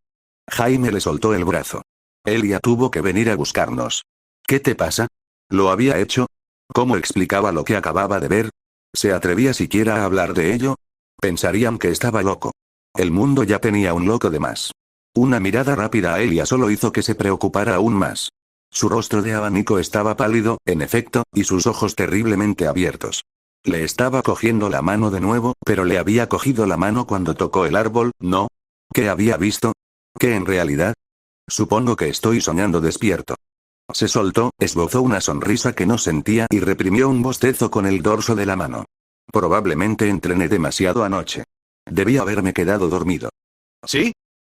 Jaime le soltó el brazo. Elia tuvo que venir a buscarnos. ¿Qué te pasa? ¿Lo había hecho? ¿Cómo explicaba lo que acababa de ver? ¿Se atrevía siquiera a hablar de ello? Pensarían que estaba loco. El mundo ya tenía un loco de más. Una mirada rápida a Elia solo hizo que se preocupara aún más. Su rostro de abanico estaba pálido, en efecto, y sus ojos terriblemente abiertos. Le estaba cogiendo la mano de nuevo, pero le había cogido la mano cuando tocó el árbol, ¿no? ¿Qué había visto? ¿Qué en realidad? Supongo que estoy soñando despierto. Se soltó, esbozó una sonrisa que no sentía y reprimió un bostezo con el dorso de la mano. Probablemente entrené demasiado anoche. Debí haberme quedado dormido. ¿Sí?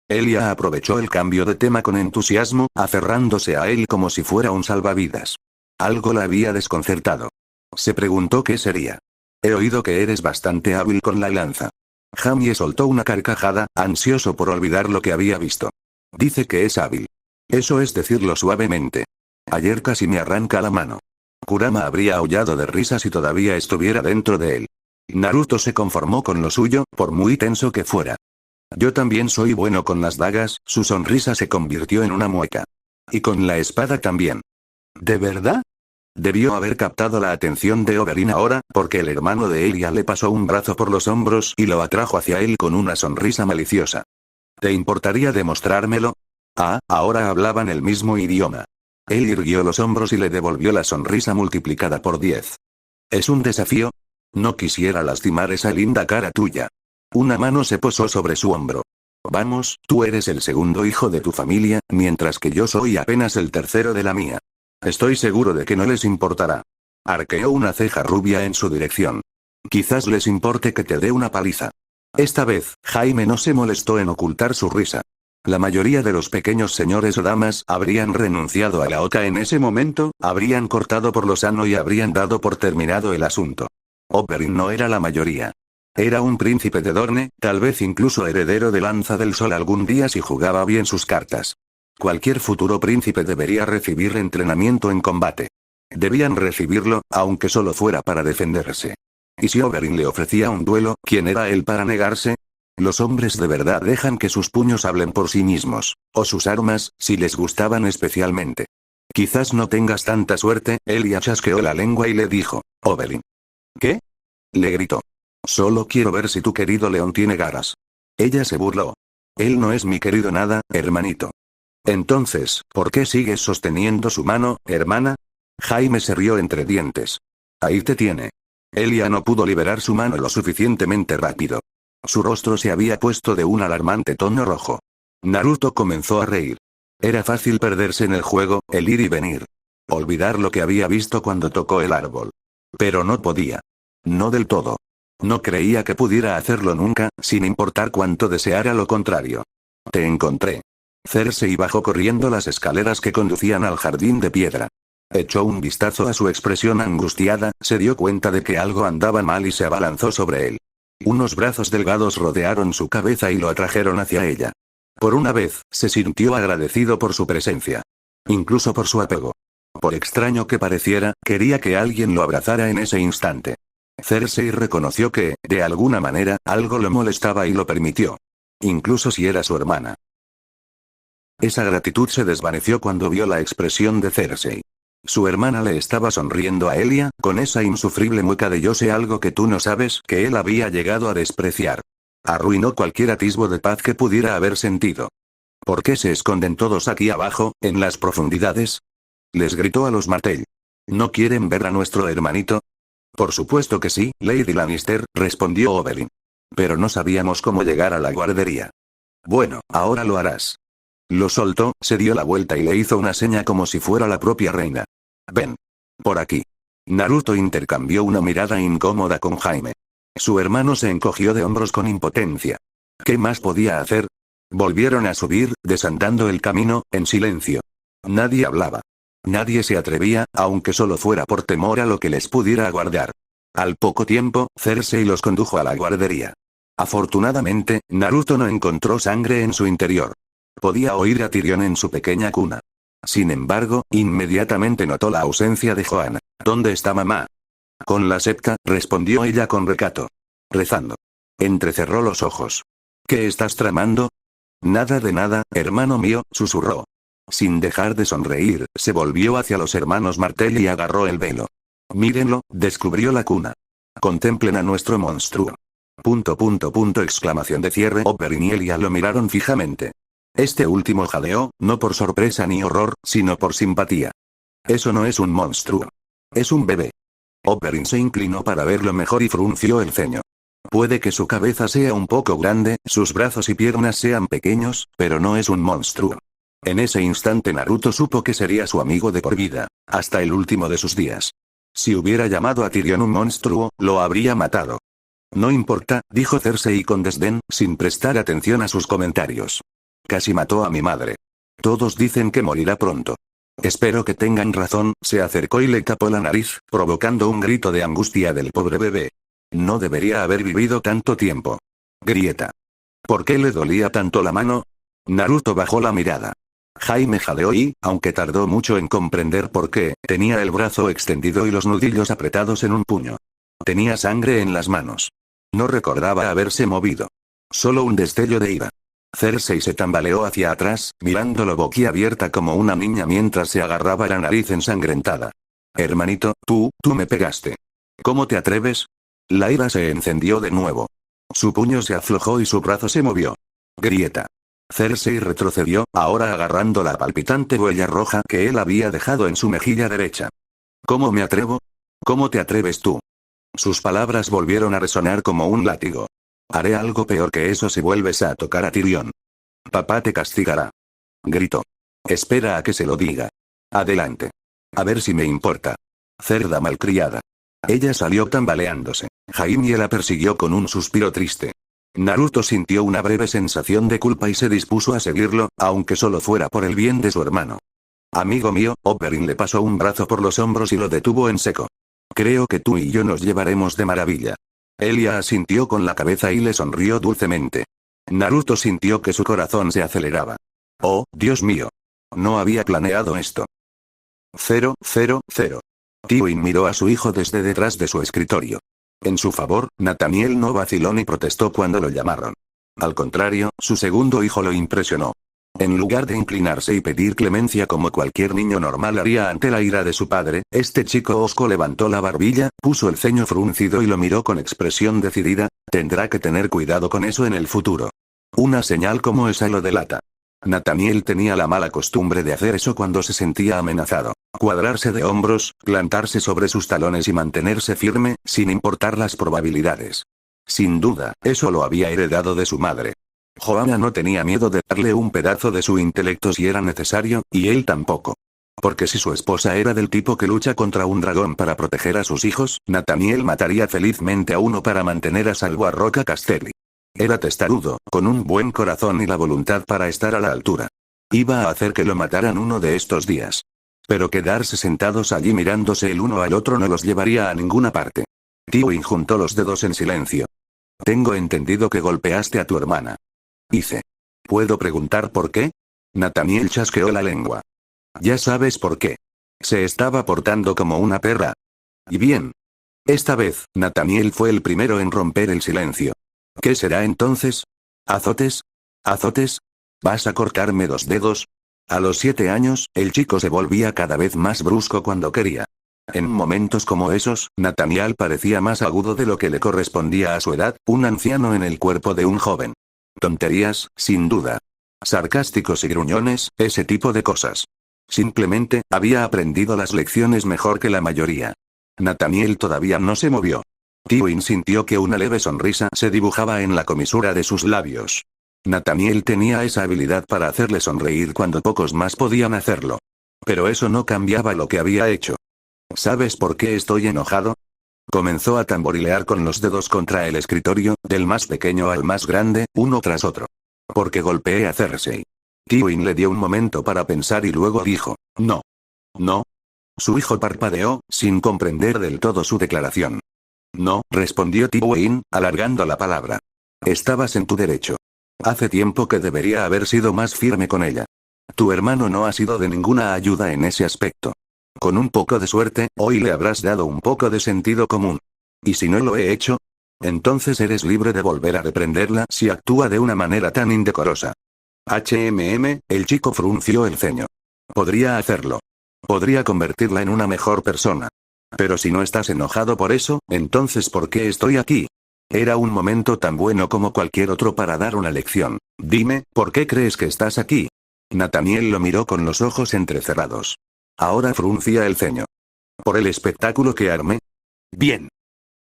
Elia aprovechó el cambio de tema con entusiasmo, aferrándose a él como si fuera un salvavidas. Algo la había desconcertado. Se preguntó qué sería. He oído que eres bastante hábil con la lanza. Jamie soltó una carcajada, ansioso por olvidar lo que había visto. Dice que es hábil. Eso es decirlo suavemente. Ayer casi me arranca la mano. Kurama habría aullado de risa si todavía estuviera dentro de él. Naruto se conformó con lo suyo, por muy tenso que fuera. Yo también soy bueno con las dagas, su sonrisa se convirtió en una mueca. Y con la espada también. ¿De verdad? Debió haber captado la atención de Oberyn ahora, porque el hermano de Elia le pasó un brazo por los hombros y lo atrajo hacia él con una sonrisa maliciosa. ¿Te importaría demostrármelo? Ah, ahora hablaban el mismo idioma. Él irguió los hombros y le devolvió la sonrisa multiplicada por 10. ¿Es un desafío? No quisiera lastimar esa linda cara tuya. Una mano se posó sobre su hombro. Vamos, tú eres el segundo hijo de tu familia, mientras que yo soy apenas el tercero de la mía. Estoy seguro de que no les importará. Arqueó una ceja rubia en su dirección. Quizás les importe que te dé una paliza. Esta vez, Jaime no se molestó en ocultar su risa. La mayoría de los pequeños señores o damas habrían renunciado a la oca en ese momento, habrían cortado por lo sano y habrían dado por terminado el asunto. Oberyn no era la mayoría. Era un príncipe de Dorne, tal vez incluso heredero de Lanza del Sol algún día si jugaba bien sus cartas. Cualquier futuro príncipe debería recibir entrenamiento en combate. Debían recibirlo, aunque solo fuera para defenderse. ¿Y si Oberyn le ofrecía un duelo, quién era él para negarse? Los hombres de verdad dejan que sus puños hablen por sí mismos, o sus armas, si les gustaban especialmente. Quizás no tengas tanta suerte, Elia chasqueó la lengua y le dijo, Oberyn. ¿Qué? Le gritó. Solo quiero ver si tu querido león tiene garras. Ella se burló. Él no es mi querido nada, hermanito. Entonces, ¿por qué sigues sosteniendo su mano, hermana? Jaime se rió entre dientes. Ahí te tiene. Elia no pudo liberar su mano lo suficientemente rápido. Su rostro se había puesto de un alarmante tono rojo. Naruto comenzó a reír. Era fácil perderse en el juego, el ir y venir. Olvidar lo que había visto cuando tocó el árbol. Pero no podía. No del todo. No creía que pudiera hacerlo nunca, sin importar cuánto deseara lo contrario. Te encontré. Cersei bajó corriendo las escaleras que conducían al jardín de piedra. Echó un vistazo a su expresión angustiada, se dio cuenta de que algo andaba mal y se abalanzó sobre él. Unos brazos delgados rodearon su cabeza y lo atrajeron hacia ella. Por una vez, se sintió agradecido por su presencia. Incluso por su apego. Por extraño que pareciera, quería que alguien lo abrazara en ese instante. Cersei reconoció que, de alguna manera, algo lo molestaba y lo permitió. Incluso si era su hermana. Esa gratitud se desvaneció cuando vio la expresión de Cersei. Su hermana le estaba sonriendo a Elia, con esa insufrible mueca de yo sé algo que tú no sabes, que él había llegado a despreciar. Arruinó cualquier atisbo de paz que pudiera haber sentido. ¿Por qué se esconden todos aquí abajo, en las profundidades? Les gritó a los Martell. ¿No quieren ver a nuestro hermanito? Por supuesto que sí, Lady Lannister, respondió Oberyn. Pero no sabíamos cómo llegar a la guardería. Bueno, ahora lo harás. Lo soltó, se dio la vuelta y le hizo una seña como si fuera la propia reina. Ven. Por aquí. Naruto intercambió una mirada incómoda con Jaime. Su hermano se encogió de hombros con impotencia. ¿Qué más podía hacer? Volvieron a subir, desandando el camino, en silencio. Nadie hablaba. Nadie se atrevía, aunque solo fuera por temor a lo que les pudiera aguardar. Al poco tiempo, Cersei los condujo a la guardería. Afortunadamente, Naruto no encontró sangre en su interior. Podía oír a Tyrion en su pequeña cuna. Sin embargo, inmediatamente notó la ausencia de Joanna. ¿Dónde está mamá? Con la septa, respondió ella con recato. Rezando. Entrecerró los ojos. ¿Qué estás tramando? Nada de nada, hermano mío, susurró. Sin dejar de sonreír, se volvió hacia los hermanos Martell y agarró el velo. Mírenlo, descubrió la cuna. Contemplen a nuestro monstruo. Exclamación de cierre. Oberyn y Elia lo miraron fijamente. Este último jadeó, no por sorpresa ni horror, sino por simpatía. Eso no es un monstruo. Es un bebé. Oberyn se inclinó para verlo mejor y frunció el ceño. Puede que su cabeza sea un poco grande, sus brazos y piernas sean pequeños, pero no es un monstruo. En ese instante Naruto supo que sería su amigo de por vida, hasta el último de sus días. Si hubiera llamado a Tyrion un monstruo, lo habría matado. No importa, dijo Cersei con desdén, sin prestar atención a sus comentarios. Casi mató a mi madre. Todos dicen que morirá pronto. Espero que tengan razón, se acercó y le tapó la nariz, provocando un grito de angustia del pobre bebé. No debería haber vivido tanto tiempo. Grieta. ¿Por qué le dolía tanto la mano? Naruto bajó la mirada. Jaime jadeó y, aunque tardó mucho en comprender por qué, tenía el brazo extendido y los nudillos apretados en un puño. Tenía sangre en las manos. No recordaba haberse movido. Solo un destello de ira. Cersei se tambaleó hacia atrás, mirándolo boquiabierta como una niña mientras se agarraba la nariz ensangrentada. Hermanito, tú me pegaste. ¿Cómo te atreves? La ira se encendió de nuevo. Su puño se aflojó y su brazo se movió. Grieta. Cersei retrocedió, ahora agarrando la palpitante huella roja que él había dejado en su mejilla derecha. ¿Cómo me atrevo? ¿Cómo te atreves tú? Sus palabras volvieron a resonar como un látigo. Haré algo peor que eso si vuelves a tocar a Tyrion. Papá te castigará. Gritó. Espera a que se lo diga. Adelante. A ver si me importa. Cerda malcriada. Ella salió tambaleándose. Jaime la persiguió con un suspiro triste. Naruto sintió una breve sensación de culpa y se dispuso a seguirlo, aunque solo fuera por el bien de su hermano. Amigo mío, Oberyn le pasó un brazo por los hombros y lo detuvo en seco. Creo que tú y yo nos llevaremos de maravilla. Elia asintió con la cabeza y le sonrió dulcemente. Naruto sintió que su corazón se aceleraba. Oh, Dios mío. No había planeado esto. 000. Tywin miró a su hijo desde detrás de su escritorio. En su favor, Nathaniel no vaciló ni protestó cuando lo llamaron. Al contrario, su segundo hijo lo impresionó. En lugar de inclinarse y pedir clemencia como cualquier niño normal haría ante la ira de su padre, este chico hosco levantó la barbilla, puso el ceño fruncido y lo miró con expresión decidida. Tendrá que tener cuidado con eso en el futuro. Una señal como esa lo delata. Nathaniel tenía la mala costumbre de hacer eso cuando se sentía amenazado. Cuadrarse de hombros, plantarse sobre sus talones y mantenerse firme, sin importar las probabilidades. Sin duda, eso lo había heredado de su madre. Joanna no tenía miedo de darle un pedazo de su intelecto si era necesario, y él tampoco. Porque si su esposa era del tipo que lucha contra un dragón para proteger a sus hijos, Nathaniel mataría felizmente a uno para mantener a salvo a Rocca Castelli. Era testarudo, con un buen corazón y la voluntad para estar a la altura. Iba a hacer que lo mataran uno de estos días. Pero quedarse sentados allí mirándose el uno al otro no los llevaría a ninguna parte. Tywin juntó los dedos en silencio. Tengo entendido que golpeaste a tu hermana. Hice. ¿Puedo preguntar por qué? Nathaniel chasqueó la lengua. Ya sabes por qué. Se estaba portando como una perra. Y bien. Esta vez, Nathaniel fue el primero en romper el silencio. ¿Qué será entonces? ¿Azotes? ¿Azotes? ¿Vas a cortarme 2 dedos? A los 7 años, el chico se volvía cada vez más brusco cuando quería. En momentos como esos, Nathaniel parecía más agudo de lo que le correspondía a su edad, un anciano en el cuerpo de un joven. Tonterías, sin duda. Sarcásticos y gruñones, ese tipo de cosas. Simplemente, había aprendido las lecciones mejor que la mayoría. Nathaniel todavía no se movió. Tywin sintió que una leve sonrisa se dibujaba en la comisura de sus labios. Nathaniel tenía esa habilidad para hacerle sonreír cuando pocos más podían hacerlo. Pero eso no cambiaba lo que había hecho. ¿Sabes por qué estoy enojado? Comenzó a tamborilear con los dedos contra el escritorio, del más pequeño al más grande, uno tras otro. Porque golpeé a Cersei. Tywin le dio un momento para pensar y luego dijo, no. No. Su hijo parpadeó, sin comprender del todo su declaración. No, respondió Tywin, alargando la palabra. Estabas en tu derecho. Hace tiempo que debería haber sido más firme con ella. Tu hermano no ha sido de ninguna ayuda en ese aspecto. Con un poco de suerte, hoy le habrás dado un poco de sentido común. ¿Y si no lo he hecho? Entonces eres libre de volver a reprenderla si actúa de una manera tan indecorosa. El chico frunció el ceño. Podría hacerlo. Podría convertirla en una mejor persona. Pero si no estás enojado por eso, entonces ¿por qué estoy aquí? Era un momento tan bueno como cualquier otro para dar una lección. Dime, ¿por qué crees que estás aquí? Nathaniel lo miró con los ojos entrecerrados. Ahora fruncía el ceño. ¿Por el espectáculo que armé? Bien.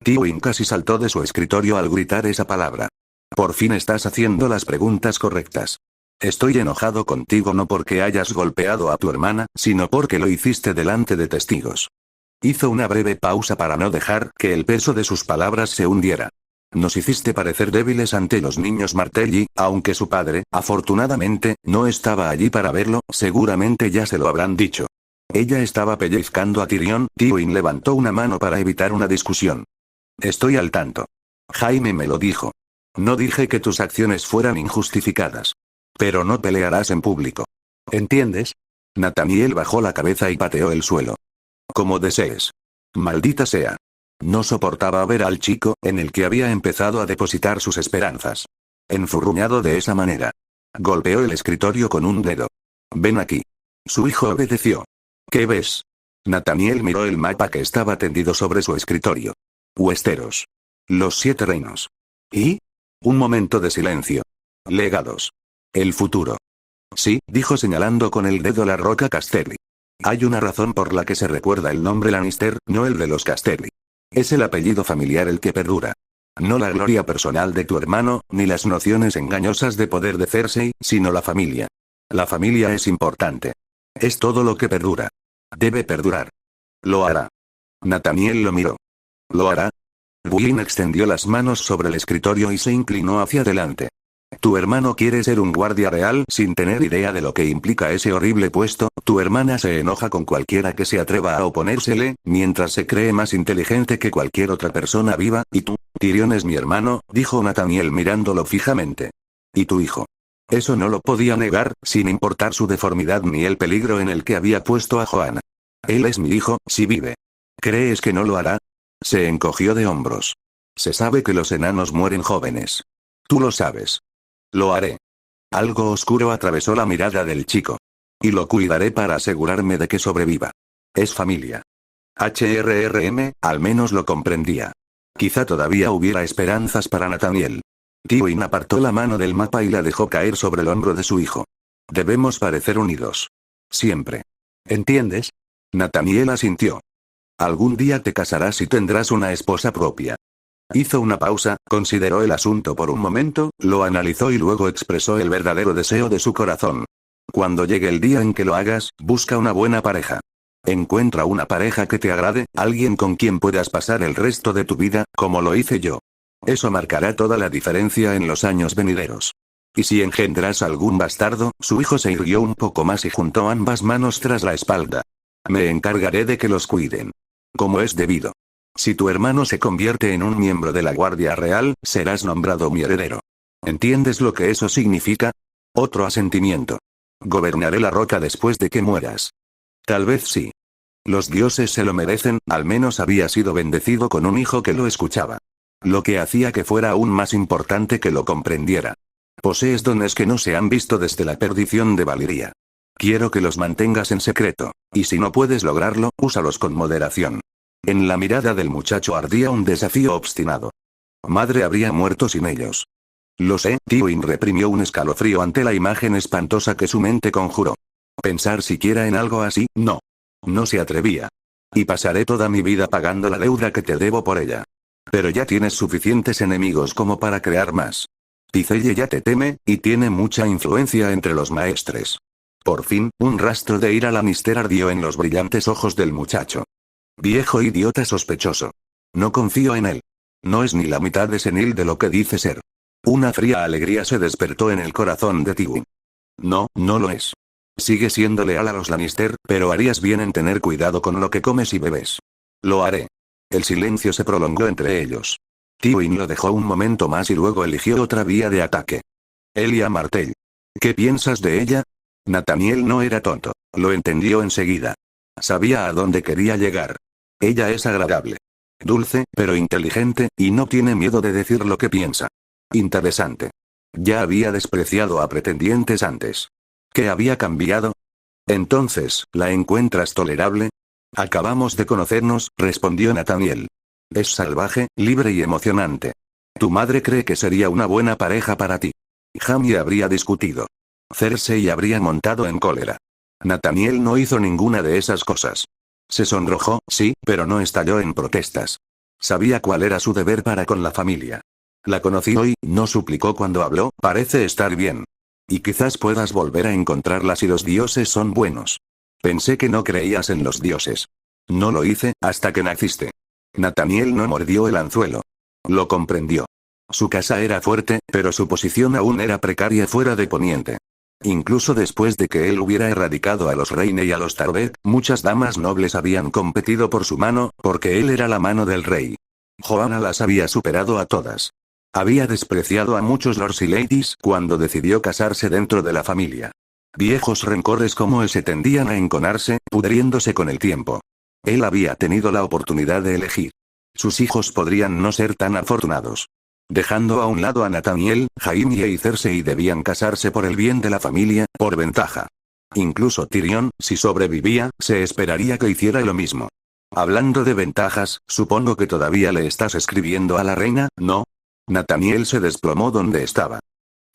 Tywin casi saltó de su escritorio al gritar esa palabra. Por fin estás haciendo las preguntas correctas. Estoy enojado contigo no porque hayas golpeado a tu hermana, sino porque lo hiciste delante de testigos. Hizo una breve pausa para no dejar que el peso de sus palabras se hundiera. Nos hiciste parecer débiles ante los niños Martelli, aunque su padre, afortunadamente, no estaba allí para verlo, seguramente ya se lo habrán dicho. Ella estaba pellizcando a Tyrion. Tywin levantó una mano para evitar una discusión. Estoy al tanto. Jaime me lo dijo. No dije que tus acciones fueran injustificadas. Pero no pelearás en público. ¿Entiendes? Nathaniel bajó la cabeza y pateó el suelo. Como desees. Maldita sea. No soportaba ver al chico, en el que había empezado a depositar sus esperanzas. Enfurruñado de esa manera. Golpeó el escritorio con un dedo. Ven aquí. Su hijo obedeció. ¿Qué ves? Nathaniel miró el mapa que estaba tendido sobre su escritorio. Westeros. Los 7 reinos. ¿Y? Un momento de silencio. Legados. El futuro. Sí, dijo señalando con el dedo la roca Casterly. Hay una razón por la que se recuerda el nombre Lannister, no el de los Casterly. Es el apellido familiar el que perdura. No la gloria personal de tu hermano, ni las nociones engañosas de poder de Cersei, sino la familia. La familia es importante. Es todo lo que perdura. Debe perdurar. Lo hará. Nathaniel lo miró. ¿Lo hará? Buin extendió las manos sobre el escritorio y se inclinó hacia adelante. Tu hermano quiere ser un guardia real sin tener idea de lo que implica ese horrible puesto. Tu hermana se enoja con cualquiera que se atreva a oponérsele, mientras se cree más inteligente que cualquier otra persona viva, y tú, Tyrion es mi hermano, dijo Nathaniel mirándolo fijamente. ¿Y tu hijo? Eso no lo podía negar, sin importar su deformidad ni el peligro en el que había puesto a Joanna. Él es mi hijo, si vive. ¿Crees que no lo hará? Se encogió de hombros. Se sabe que los enanos mueren jóvenes. Tú lo sabes. Lo haré. Algo oscuro atravesó la mirada del chico. Y lo cuidaré para asegurarme de que sobreviva. Es familia. Al menos lo comprendía. Quizá todavía hubiera esperanzas para Nathaniel. Tywin apartó la mano del mapa y la dejó caer sobre el hombro de su hijo. Debemos parecer unidos. Siempre. ¿Entiendes? Nathaniel asintió. Algún día te casarás y tendrás una esposa propia. Hizo una pausa, consideró el asunto por un momento, lo analizó y luego expresó el verdadero deseo de su corazón. Cuando llegue el día en que lo hagas, busca una buena pareja. Encuentra una pareja que te agrade, alguien con quien puedas pasar el resto de tu vida, como lo hice yo. Eso marcará toda la diferencia en los años venideros. Y si engendras algún bastardo, su hijo se irguió un poco más y juntó ambas manos tras la espalda. Me encargaré de que los cuiden. Como es debido. Si tu hermano se convierte en un miembro de la Guardia Real, serás nombrado mi heredero. ¿Entiendes lo que eso significa? Otro asentimiento. Gobernaré la roca después de que mueras. Tal vez sí. Los dioses se lo merecen, al menos había sido bendecido con un hijo que lo escuchaba. Lo que hacía que fuera aún más importante que lo comprendiera. Posees dones que no se han visto desde la perdición de Valyria. Quiero que los mantengas en secreto, y si no puedes lograrlo, úsalos con moderación. En la mirada del muchacho ardía un desafío obstinado. Madre habría muerto sin ellos. Lo sé, Tywin reprimió un escalofrío ante la imagen espantosa que su mente conjuró. Pensar siquiera en algo así, no. No se atrevía. Y pasaré toda mi vida pagando la deuda que te debo por ella. Pero ya tienes suficientes enemigos como para crear más. Pycelle ya te teme, y tiene mucha influencia entre los maestres. Por fin, un rastro de ira Lannister ardió en los brillantes ojos del muchacho. Viejo idiota sospechoso. No confío en él. No es ni la mitad de senil de lo que dice ser. Una fría alegría se despertó en el corazón de Tywin. No, no lo es. Sigue siendo leal a los Lannister, pero harías bien en tener cuidado con lo que comes y bebes. Lo haré. El silencio se prolongó entre ellos. Tywin lo dejó un momento más y luego eligió otra vía de ataque. Elia Martell. ¿Qué piensas de ella? Nathaniel no era tonto. Lo entendió enseguida. Sabía a dónde quería llegar. Ella es agradable. Dulce, pero inteligente, y no tiene miedo de decir lo que piensa. Interesante. Ya había despreciado a pretendientes antes. ¿Qué había cambiado? Entonces, ¿la encuentras tolerable? Acabamos de conocernos, respondió Nathaniel. Es salvaje, libre y emocionante. Tu madre cree que sería una buena pareja para ti. Jaime habría discutido. Cersei habría montado en cólera. Nathaniel no hizo ninguna de esas cosas. Se sonrojó, sí, pero no estalló en protestas. Sabía cuál era su deber para con la familia. La conocí hoy, no suplicó cuando habló, parece estar bien. Y quizás puedas volver a encontrarla si los dioses son buenos. Pensé que no creías en los dioses. No lo hice, hasta que naciste. Nathaniel no mordió el anzuelo. Lo comprendió. Su casa era fuerte, pero su posición aún era precaria fuera de Poniente. Incluso después de que él hubiera erradicado a los Reyne y a los Tarbet, muchas damas nobles habían competido por su mano, porque él era la mano del rey. Joanna las había superado a todas. Había despreciado a muchos lords y ladies cuando decidió casarse dentro de la familia. Viejos rencores como ese tendían a enconarse, pudriéndose con el tiempo. Él había tenido la oportunidad de elegir. Sus hijos podrían no ser tan afortunados. Dejando a un lado a Nathaniel, Jaime y Cersei debían casarse por el bien de la familia, por ventaja. Incluso Tyrion, si sobrevivía, se esperaría que hiciera lo mismo. Hablando de ventajas, supongo que todavía le estás escribiendo a la reina, ¿no? Nathaniel se desplomó donde estaba.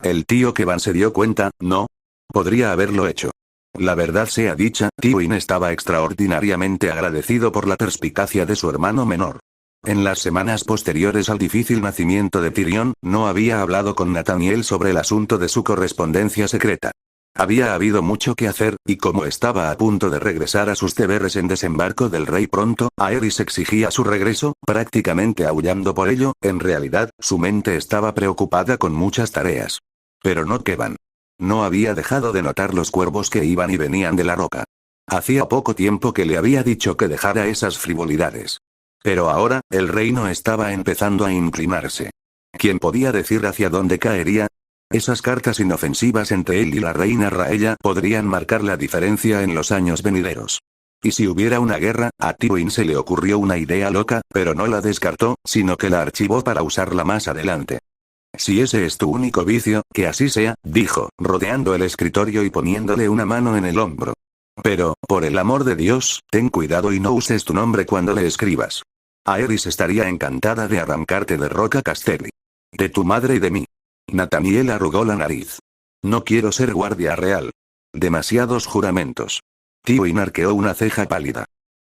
El tío Kevan se dio cuenta, ¿no? Podría haberlo hecho. La verdad sea dicha, Tywin estaba extraordinariamente agradecido por la perspicacia de su hermano menor. En las semanas posteriores al difícil nacimiento de Tyrion, no había hablado con Nathaniel sobre el asunto de su correspondencia secreta. Había habido mucho que hacer, y como estaba a punto de regresar a sus deberes en Desembarco del Rey pronto, Aerys exigía su regreso, prácticamente aullando por ello. En realidad, su mente estaba preocupada con muchas tareas. Pero no Kevan. No había dejado de notar los cuervos que iban y venían de la roca. Hacía poco tiempo que le había dicho que dejara esas frivolidades. Pero ahora, el reino estaba empezando a inclinarse. ¿Quién podía decir hacia dónde caería? Esas cartas inofensivas entre él y la reina Raella podrían marcar la diferencia en los años venideros. Y si hubiera una guerra, a Tywin se le ocurrió una idea loca, pero no la descartó, sino que la archivó para usarla más adelante. Si ese es tu único vicio, que así sea, dijo, rodeando el escritorio y poniéndole una mano en el hombro. Pero, por el amor de Dios, ten cuidado y no uses tu nombre cuando le escribas. Aerys estaría encantada de arrancarte de Roca Casterly. De tu madre y de mí. Nathaniel arrugó la nariz. No quiero ser guardia real. Demasiados juramentos. Tywin arqueó una ceja pálida.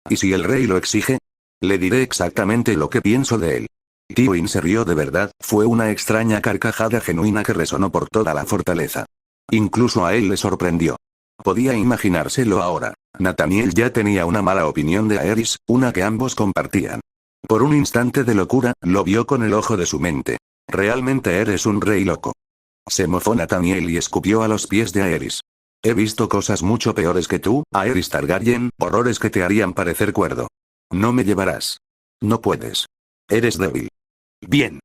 ¿Y si el rey lo exige? Le diré exactamente lo que pienso de él. Tywin se rió de verdad, fue una extraña carcajada genuina que resonó por toda la fortaleza. Incluso a él le sorprendió. Podía imaginárselo ahora. Nathaniel ya tenía una mala opinión de Aerys, una que ambos compartían. Por un instante de locura, lo vio con el ojo de su mente. Realmente eres un rey loco. Se mofó Nathaniel y escupió a los pies de Aerys. He visto cosas mucho peores que tú, Aerys Targaryen, horrores que te harían parecer cuerdo. No me llevarás. No puedes. Eres débil. Bien.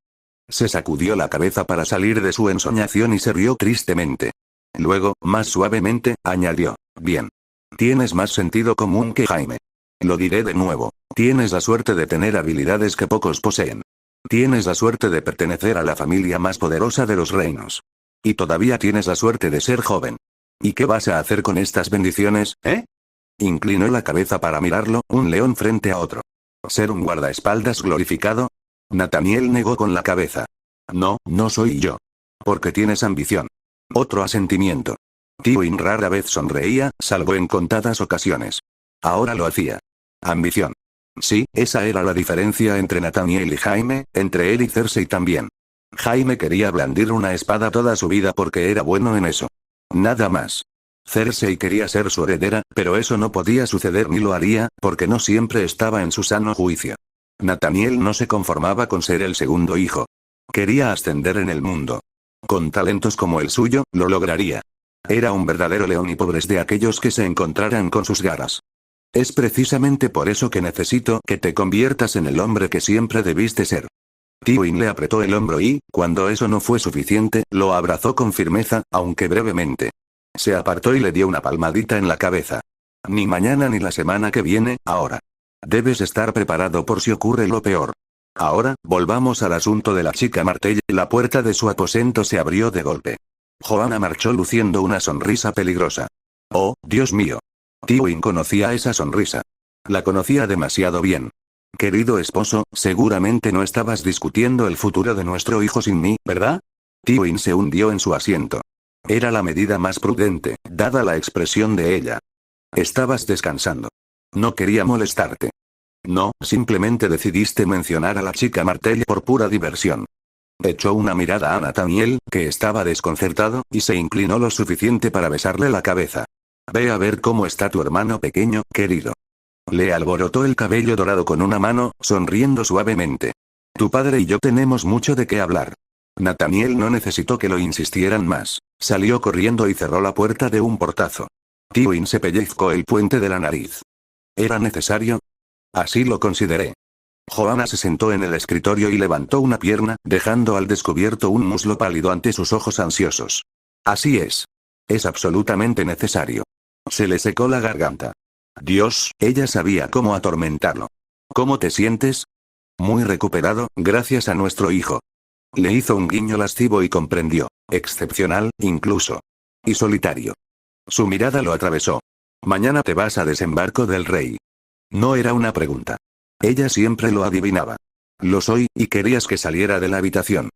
Se sacudió la cabeza para salir de su ensoñación y se rió tristemente. Luego, más suavemente, añadió, bien. Tienes más sentido común que Jaime. Lo diré de nuevo. Tienes la suerte de tener habilidades que pocos poseen. Tienes la suerte de pertenecer a la familia más poderosa de los reinos. Y todavía tienes la suerte de ser joven. ¿Y qué vas a hacer con estas bendiciones, Inclinó la cabeza para mirarlo, un león frente a otro. ¿Ser un guardaespaldas glorificado? Nathaniel negó con la cabeza. No, no soy yo. Porque tienes ambición. Otro asentimiento. Tywin rara vez sonreía, salvo en contadas ocasiones. Ahora lo hacía. Ambición. Sí, esa era la diferencia entre Nathaniel y Jaime, entre él y Cersei también. Jaime quería blandir una espada toda su vida porque era bueno en eso. Nada más. Cersei quería ser su heredera, pero eso no podía suceder ni lo haría, porque no siempre estaba en su sano juicio. Nathaniel no se conformaba con ser el segundo hijo. Quería ascender en el mundo. Con talentos como el suyo, lo lograría. Era un verdadero león y pobres de aquellos que se encontraran con sus garras. Es precisamente por eso que necesito que te conviertas en el hombre que siempre debiste ser. Tywin le apretó el hombro y, cuando eso no fue suficiente, lo abrazó con firmeza, aunque brevemente. Se apartó y le dio una palmadita en la cabeza. Ni mañana ni la semana que viene, ahora. Debes estar preparado por si ocurre lo peor. Ahora, volvamos al asunto de la chica Martell. La puerta de su aposento se abrió de golpe. Joanna marchó luciendo una sonrisa peligrosa. Oh, Dios mío. Tywin conocía esa sonrisa. La conocía demasiado bien. Querido esposo, seguramente no estabas discutiendo el futuro de nuestro hijo sin mí, ¿verdad? Tywin se hundió en su asiento. Era la medida más prudente, dada la expresión de ella. Estabas descansando. No quería molestarte. No, simplemente decidiste mencionar a la chica Martell por pura diversión. Echó una mirada a Nathaniel, que estaba desconcertado, y se inclinó lo suficiente para besarle la cabeza. Ve a ver cómo está tu hermano pequeño, querido. Le alborotó el cabello dorado con una mano, sonriendo suavemente. Tu padre y yo tenemos mucho de qué hablar. Nathaniel no necesitó que lo insistieran más. Salió corriendo y cerró la puerta de un portazo. Tywin se pellizcó el puente de la nariz. ¿Era necesario? Así lo consideré. Johanna se sentó en el escritorio y levantó una pierna, dejando al descubierto un muslo pálido ante sus ojos ansiosos. Así es. Es absolutamente necesario. Se le secó la garganta. Dios, ella sabía cómo atormentarlo. ¿Cómo te sientes? Muy recuperado, gracias a nuestro hijo. Le hizo un guiño lascivo y comprendió. Excepcional, incluso. Y solitario. Su mirada lo atravesó. Mañana te vas a Desembarco del Rey. No era una pregunta. Ella siempre lo adivinaba. Lo soy, y querías que saliera de la habitación.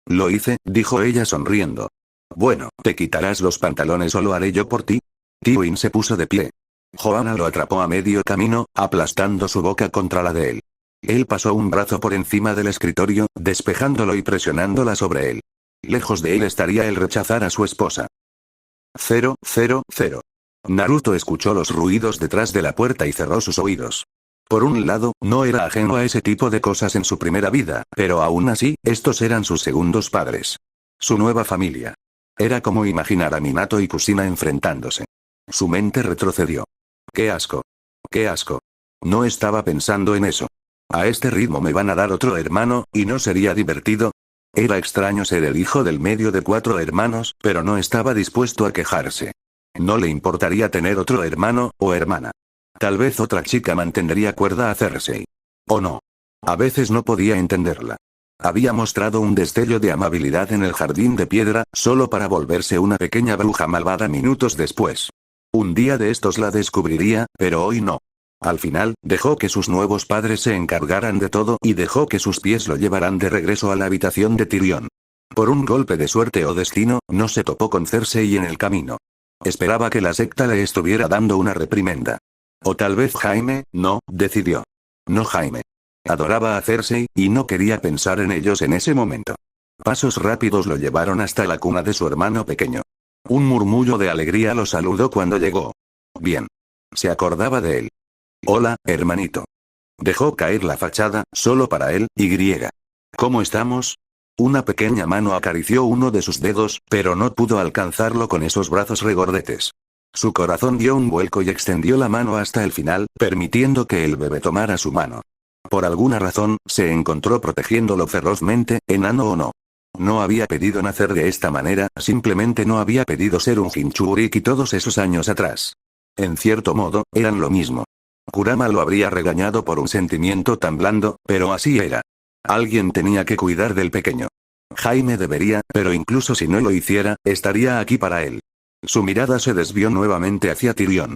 Lo hice, dijo ella sonriendo. Bueno, ¿te quitarás los pantalones o lo haré yo por ti? Tywin se puso de pie. Johanna lo atrapó a medio camino, aplastando su boca contra la de él. Él pasó un brazo por encima del escritorio, despejándolo y presionándola sobre él. Lejos de él estaría el rechazar a su esposa. 000. Naruto escuchó los ruidos detrás de la puerta y cerró sus oídos. Por un lado, no era ajeno a ese tipo de cosas en su primera vida, pero aún así, estos eran sus segundos padres. Su nueva familia. Era como imaginar a Minato y Kusina enfrentándose. Su mente retrocedió. ¡Qué asco! ¡Qué asco! No estaba pensando en eso. A este ritmo me van a dar otro hermano, ¿y no sería divertido? Era extraño ser el hijo del medio de 4 hermanos, pero no estaba dispuesto a quejarse. No le importaría tener otro hermano, o hermana. Tal vez otra chica mantendría cuerda a Cersei. O no. A veces no podía entenderla. Había mostrado un destello de amabilidad en el jardín de piedra, solo para volverse una pequeña bruja malvada minutos después. Un día de estos la descubriría, pero hoy no. Al final, dejó que sus nuevos padres se encargaran de todo y dejó que sus pies lo llevaran de regreso a la habitación de Tyrion. Por un golpe de suerte o destino, no se topó con Cersei en el camino. Esperaba que la secta le estuviera dando una reprimenda. O tal vez Jaime, no, decidió. No Jaime. Adoraba a Cersei, y no quería pensar en ellos en ese momento. Pasos rápidos lo llevaron hasta la cuna de su hermano pequeño. Un murmullo de alegría lo saludó cuando llegó. Bien. Se acordaba de él. Hola, hermanito. Dejó caer la fachada, solo para él, y. ¿Cómo estamos? Una pequeña mano acarició uno de sus dedos, pero no pudo alcanzarlo con esos brazos regordetes. Su corazón dio un vuelco y extendió la mano hasta el final, permitiendo que el bebé tomara su mano. Por alguna razón, se encontró protegiéndolo ferozmente, enano o no. No había pedido nacer de esta manera, simplemente no había pedido ser un Jinchuriki todos esos años atrás. En cierto modo, eran lo mismo. Kurama lo habría regañado por un sentimiento tan blando, pero así era. Alguien tenía que cuidar del pequeño. Jaime debería, pero incluso si no lo hiciera, estaría aquí para él. Su mirada se desvió nuevamente hacia Tyrion.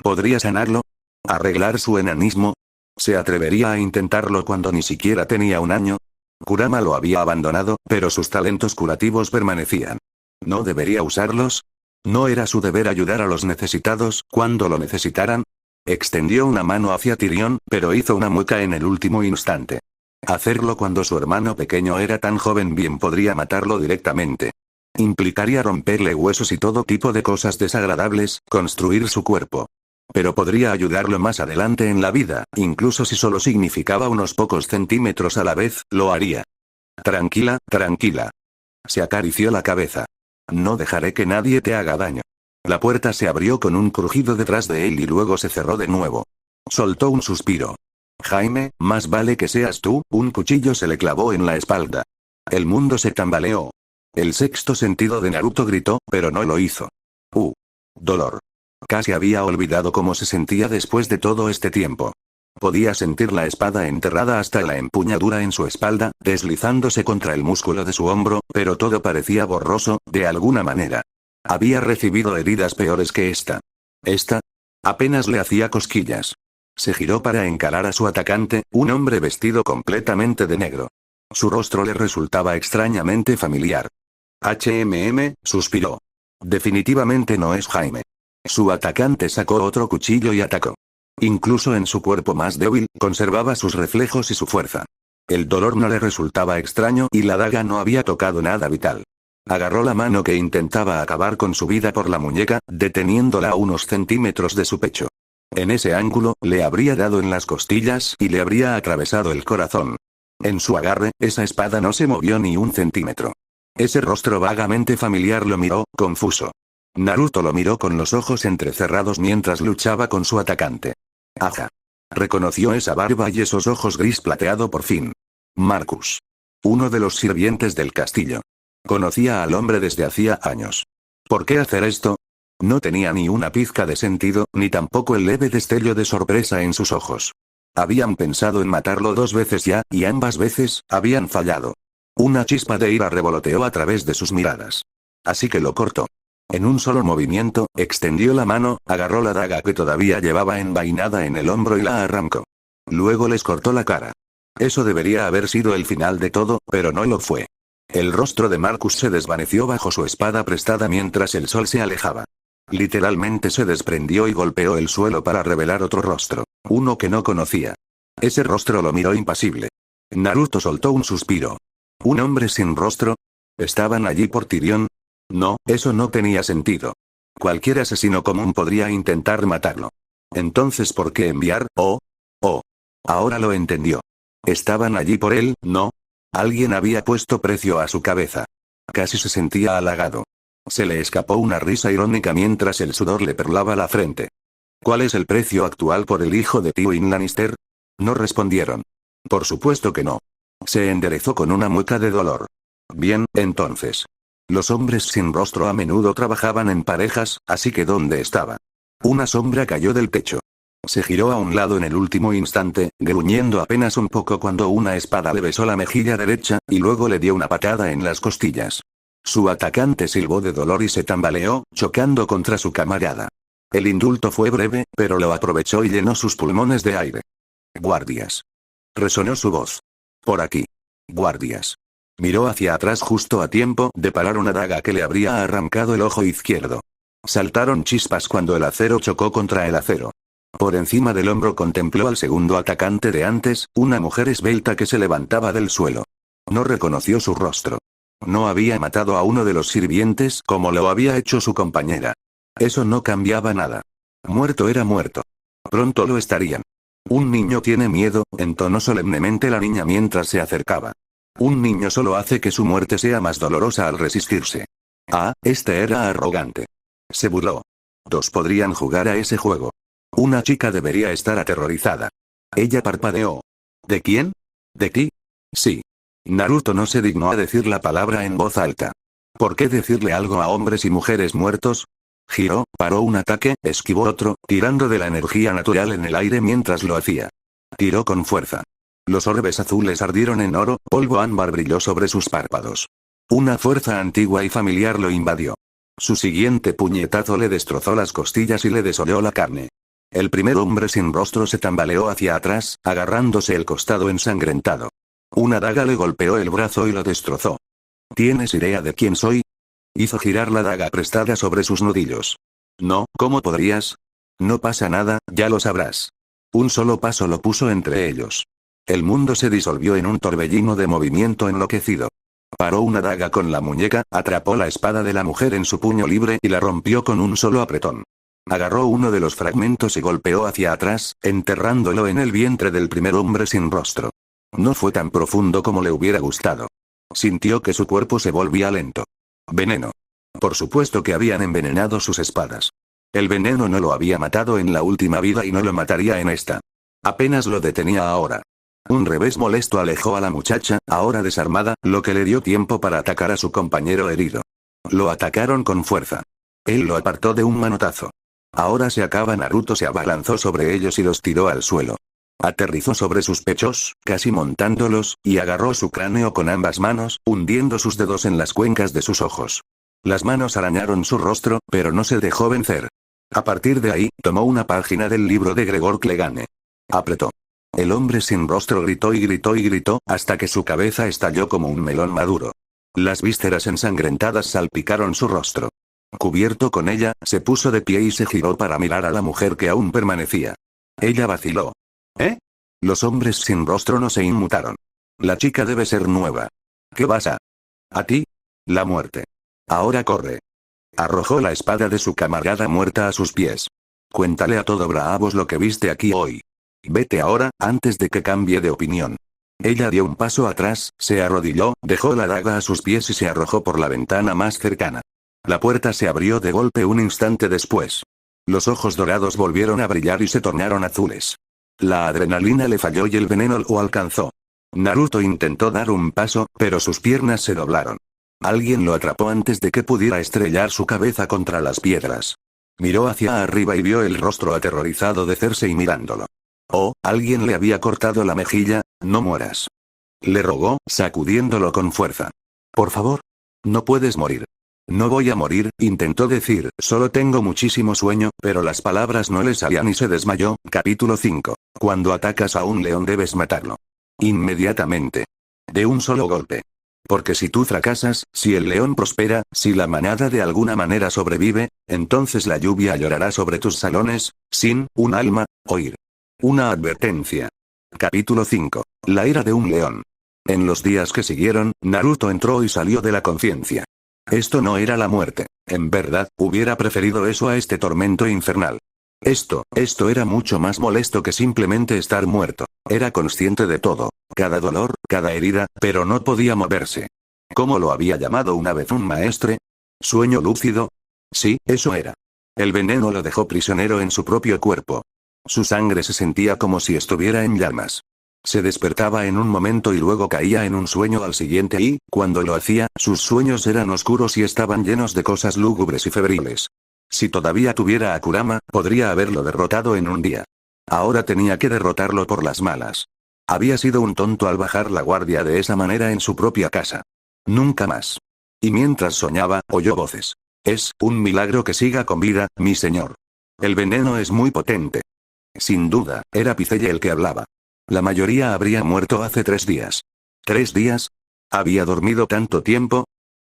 ¿Podría sanarlo? ¿Arreglar su enanismo? ¿Se atrevería a intentarlo cuando ni siquiera tenía 1 año? Kurama lo había abandonado, pero sus talentos curativos permanecían. ¿No debería usarlos? ¿No era su deber ayudar a los necesitados, cuando lo necesitaran? Extendió una mano hacia Tyrion, pero hizo una mueca en el último instante. Hacerlo cuando su hermano pequeño era tan joven bien podría matarlo directamente. Implicaría romperle huesos y todo tipo de cosas desagradables, construir su cuerpo. Pero podría ayudarlo más adelante en la vida, incluso si solo significaba unos pocos centímetros a la vez, lo haría. Tranquila, tranquila. Se acarició la cabeza. No dejaré que nadie te haga daño. La puerta se abrió con un crujido detrás de él y luego se cerró de nuevo. Soltó un suspiro. Jaime, más vale que seas tú, un cuchillo se le clavó en la espalda. El mundo se tambaleó. El sexto sentido de Naruto gritó, pero no lo hizo. Dolor. Casi había olvidado cómo se sentía después de todo este tiempo. Podía sentir la espada enterrada hasta la empuñadura en su espalda, deslizándose contra el músculo de su hombro, pero todo parecía borroso, de alguna manera. Había recibido heridas peores que esta. Esta apenas le hacía cosquillas. Se giró para encarar a su atacante, un hombre vestido completamente de negro. Su rostro le resultaba extrañamente familiar. Suspiró. Definitivamente no es Jaime. Su atacante sacó otro cuchillo y atacó. Incluso en su cuerpo más débil, conservaba sus reflejos y su fuerza. El dolor no le resultaba extraño y la daga no había tocado nada vital. Agarró la mano que intentaba acabar con su vida por la muñeca, deteniéndola a unos centímetros de su pecho. En ese ángulo, le habría dado en las costillas y le habría atravesado el corazón. En su agarre, esa espada no se movió ni 1 centímetro. Ese rostro vagamente familiar lo miró, confuso. Naruto lo miró con los ojos entrecerrados mientras luchaba con su atacante. Aja. Reconoció esa barba y esos ojos gris plateado por fin. Marcus. Uno de los sirvientes del castillo. Conocía al hombre desde hacía años. ¿Por qué hacer esto? No tenía ni una pizca de sentido, ni tampoco el leve destello de sorpresa en sus ojos. Habían pensado en matarlo 2 veces ya, y ambas veces, habían fallado. Una chispa de ira revoloteó a través de sus miradas. Así que lo cortó. En un solo movimiento, extendió la mano, agarró la daga que todavía llevaba envainada en el hombro y la arrancó. Luego les cortó la cara. Eso debería haber sido el final de todo, pero no lo fue. El rostro de Marcus se desvaneció bajo su espada prestada mientras el sol se alejaba. Literalmente se desprendió y golpeó el suelo para revelar otro rostro. Uno que no conocía. Ese rostro lo miró impasible. Naruto soltó un suspiro. ¿Un hombre sin rostro? ¿Estaban allí por Tyrion? No, eso no tenía sentido. Cualquier asesino común podría intentar matarlo. Entonces, ¿por qué enviar? Oh. Ahora lo entendió. Estaban allí por él, ¿no? Alguien había puesto precio a su cabeza. Casi se sentía halagado. Se le escapó una risa irónica mientras el sudor le perlaba la frente. ¿Cuál es el precio actual por el hijo de Tywin Lannister? No respondieron. Por supuesto que no. Se enderezó con una mueca de dolor. Bien, entonces. Los hombres sin rostro a menudo trabajaban en parejas, así que ¿dónde estaba? Una sombra cayó del techo. Se giró a un lado en el último instante, gruñendo apenas un poco cuando una espada le besó la mejilla derecha, y luego le dio una patada en las costillas. Su atacante silbó de dolor y se tambaleó, chocando contra su camarada. El indulto fue breve, pero lo aprovechó y llenó sus pulmones de aire. Guardias. Resonó su voz. Por aquí. Guardias. Miró hacia atrás justo a tiempo de parar una daga que le habría arrancado el ojo izquierdo. Saltaron chispas cuando el acero chocó contra el acero. Por encima del hombro contempló al segundo atacante de antes, una mujer esbelta que se levantaba del suelo. No reconoció su rostro. No había matado a uno de los sirvientes como lo había hecho su compañera. Eso no cambiaba nada. Muerto era muerto. Pronto lo estarían. Un niño tiene miedo, entonó solemnemente la niña mientras se acercaba. Un niño solo hace que su muerte sea más dolorosa al resistirse. Ah, este era arrogante. Se burló. 2 podrían jugar a ese juego. Una chica debería estar aterrorizada. Ella parpadeó. ¿De quién? ¿De ti? Sí. Naruto no se dignó a decir la palabra en voz alta. ¿Por qué decirle algo a hombres y mujeres muertos? Giró, paró un ataque, esquivó otro, tirando de la energía natural en el aire mientras lo hacía. Tiró con fuerza. Los orbes azules ardieron en oro, polvo ámbar brilló sobre sus párpados. Una fuerza antigua y familiar lo invadió. Su siguiente puñetazo le destrozó las costillas y le desolló la carne. El primer hombre sin rostro se tambaleó hacia atrás, agarrándose el costado ensangrentado. Una daga le golpeó el brazo y lo destrozó. ¿Tienes idea de quién soy? Hizo girar la daga prestada sobre sus nudillos. No, ¿cómo podrías? No pasa nada, ya lo sabrás. Un solo paso lo puso entre ellos. El mundo se disolvió en un torbellino de movimiento enloquecido. Paró una daga con la muñeca, atrapó la espada de la mujer en su puño libre y la rompió con un solo apretón. Agarró uno de los fragmentos y golpeó hacia atrás, enterrándolo en el vientre del primer hombre sin rostro. No fue tan profundo como le hubiera gustado. Sintió que su cuerpo se volvía lento. Veneno. Por supuesto que habían envenenado sus espadas. El veneno no lo había matado en la última vida y no lo mataría en esta. Apenas lo detenía ahora. Un revés molesto alejó a la muchacha, ahora desarmada, lo que le dio tiempo para atacar a su compañero herido. Lo atacaron con fuerza. Él lo apartó de un manotazo. Ahora se acaba. Naruto se abalanzó sobre ellos y los tiró al suelo. Aterrizó sobre sus pechos, casi montándolos, y agarró su cráneo con ambas manos, hundiendo sus dedos en las cuencas de sus ojos. Las manos arañaron su rostro, pero no se dejó vencer. A partir de ahí, tomó una página del libro de Gregor Clegane. Apretó. El hombre sin rostro gritó y gritó y gritó, hasta que su cabeza estalló como un melón maduro. Las vísceras ensangrentadas salpicaron su rostro. Cubierto con ella, se puso de pie y se giró para mirar a la mujer que aún permanecía. Ella vaciló. ¿Eh? Los hombres sin rostro no se inmutaron. La chica debe ser nueva. ¿Qué vas a? ¿A ti? La muerte. Ahora corre. Arrojó la espada de su camarada muerta a sus pies. Cuéntale a todo Bravos lo que viste aquí hoy. Vete ahora, antes de que cambie de opinión. Ella dio un paso atrás, se arrodilló, dejó la daga a sus pies y se arrojó por la ventana más cercana. La puerta se abrió de golpe un instante después. Los ojos dorados volvieron a brillar y se tornaron azules. La adrenalina le falló y el veneno lo alcanzó. Naruto intentó dar un paso, pero sus piernas se doblaron. Alguien lo atrapó antes de que pudiera estrellar su cabeza contra las piedras. Miró hacia arriba y vio el rostro aterrorizado de Cersei mirándolo. Oh, alguien le había cortado la mejilla. No mueras. Le rogó, sacudiéndolo con fuerza. Por favor. No puedes morir. No voy a morir, intentó decir, solo tengo muchísimo sueño, pero las palabras no le salían y se desmayó. Capítulo 5. Cuando atacas a un león debes matarlo. Inmediatamente. De un solo golpe. Porque si tú fracasas, si el león prospera, si la manada de alguna manera sobrevive, entonces la lluvia llorará sobre tus salones, sin un alma oír. Una advertencia. Capítulo 5. La ira de un león. En los días que siguieron, Naruto entró y salió de la conciencia. Esto no era la muerte. En verdad, hubiera preferido eso a este tormento infernal. Esto era mucho más molesto que simplemente estar muerto. Era consciente de todo, cada dolor, cada herida, pero no podía moverse. ¿Cómo lo había llamado una vez un maestre? ¿Sueño lúcido? Sí, eso era. El veneno lo dejó prisionero en su propio cuerpo. Su sangre se sentía como si estuviera en llamas. Se despertaba en un momento y luego caía en un sueño al siguiente y, cuando lo hacía, sus sueños eran oscuros y estaban llenos de cosas lúgubres y febriles. Si todavía tuviera a Kurama, podría haberlo derrotado en un día. Ahora tenía que derrotarlo por las malas. Había sido un tonto al bajar la guardia de esa manera en su propia casa. Nunca más. Y mientras soñaba, oyó voces. Es un milagro que siga con vida, mi señor. El veneno es muy potente. Sin duda, era Picelle el que hablaba. La mayoría habría muerto hace 3 días. ¿3 días? ¿Había dormido tanto tiempo?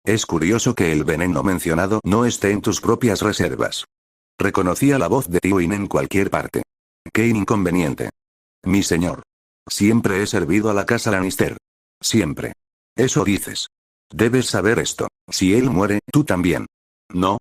Es curioso que el veneno mencionado no esté en tus propias reservas. Reconocía la voz de Tywin en cualquier parte. Qué inconveniente. Mi señor. Siempre he servido a la casa Lannister. Siempre. Eso dices. Debes saber esto. Si él muere, tú también. No.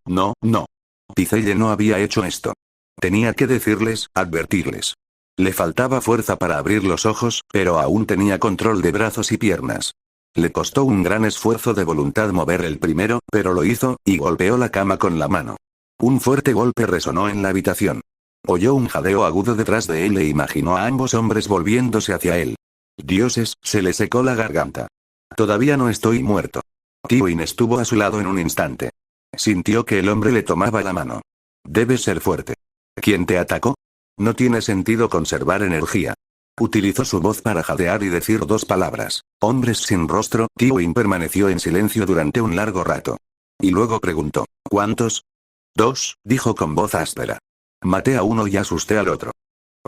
Picelle no había hecho esto. Tenía que decirles, advertirles. Le faltaba fuerza para abrir los ojos, pero aún tenía control de brazos y piernas. Le costó un gran esfuerzo de voluntad mover el primero, pero lo hizo, y golpeó la cama con la mano. Un fuerte golpe resonó en la habitación. Oyó un jadeo agudo detrás de él e imaginó a ambos hombres volviéndose hacia él. Dioses, se le secó la garganta. Todavía no estoy muerto. Tywin estuvo a su lado en un instante. Sintió que el hombre le tomaba la mano. Debes ser fuerte. ¿Quién te atacó? No tiene sentido conservar energía. Utilizó su voz para jadear y decir 2 palabras. Hombres sin rostro. Tywin permaneció en silencio durante un largo rato. Y luego preguntó, ¿cuántos? 2, dijo con voz áspera. Maté a uno y asusté al otro.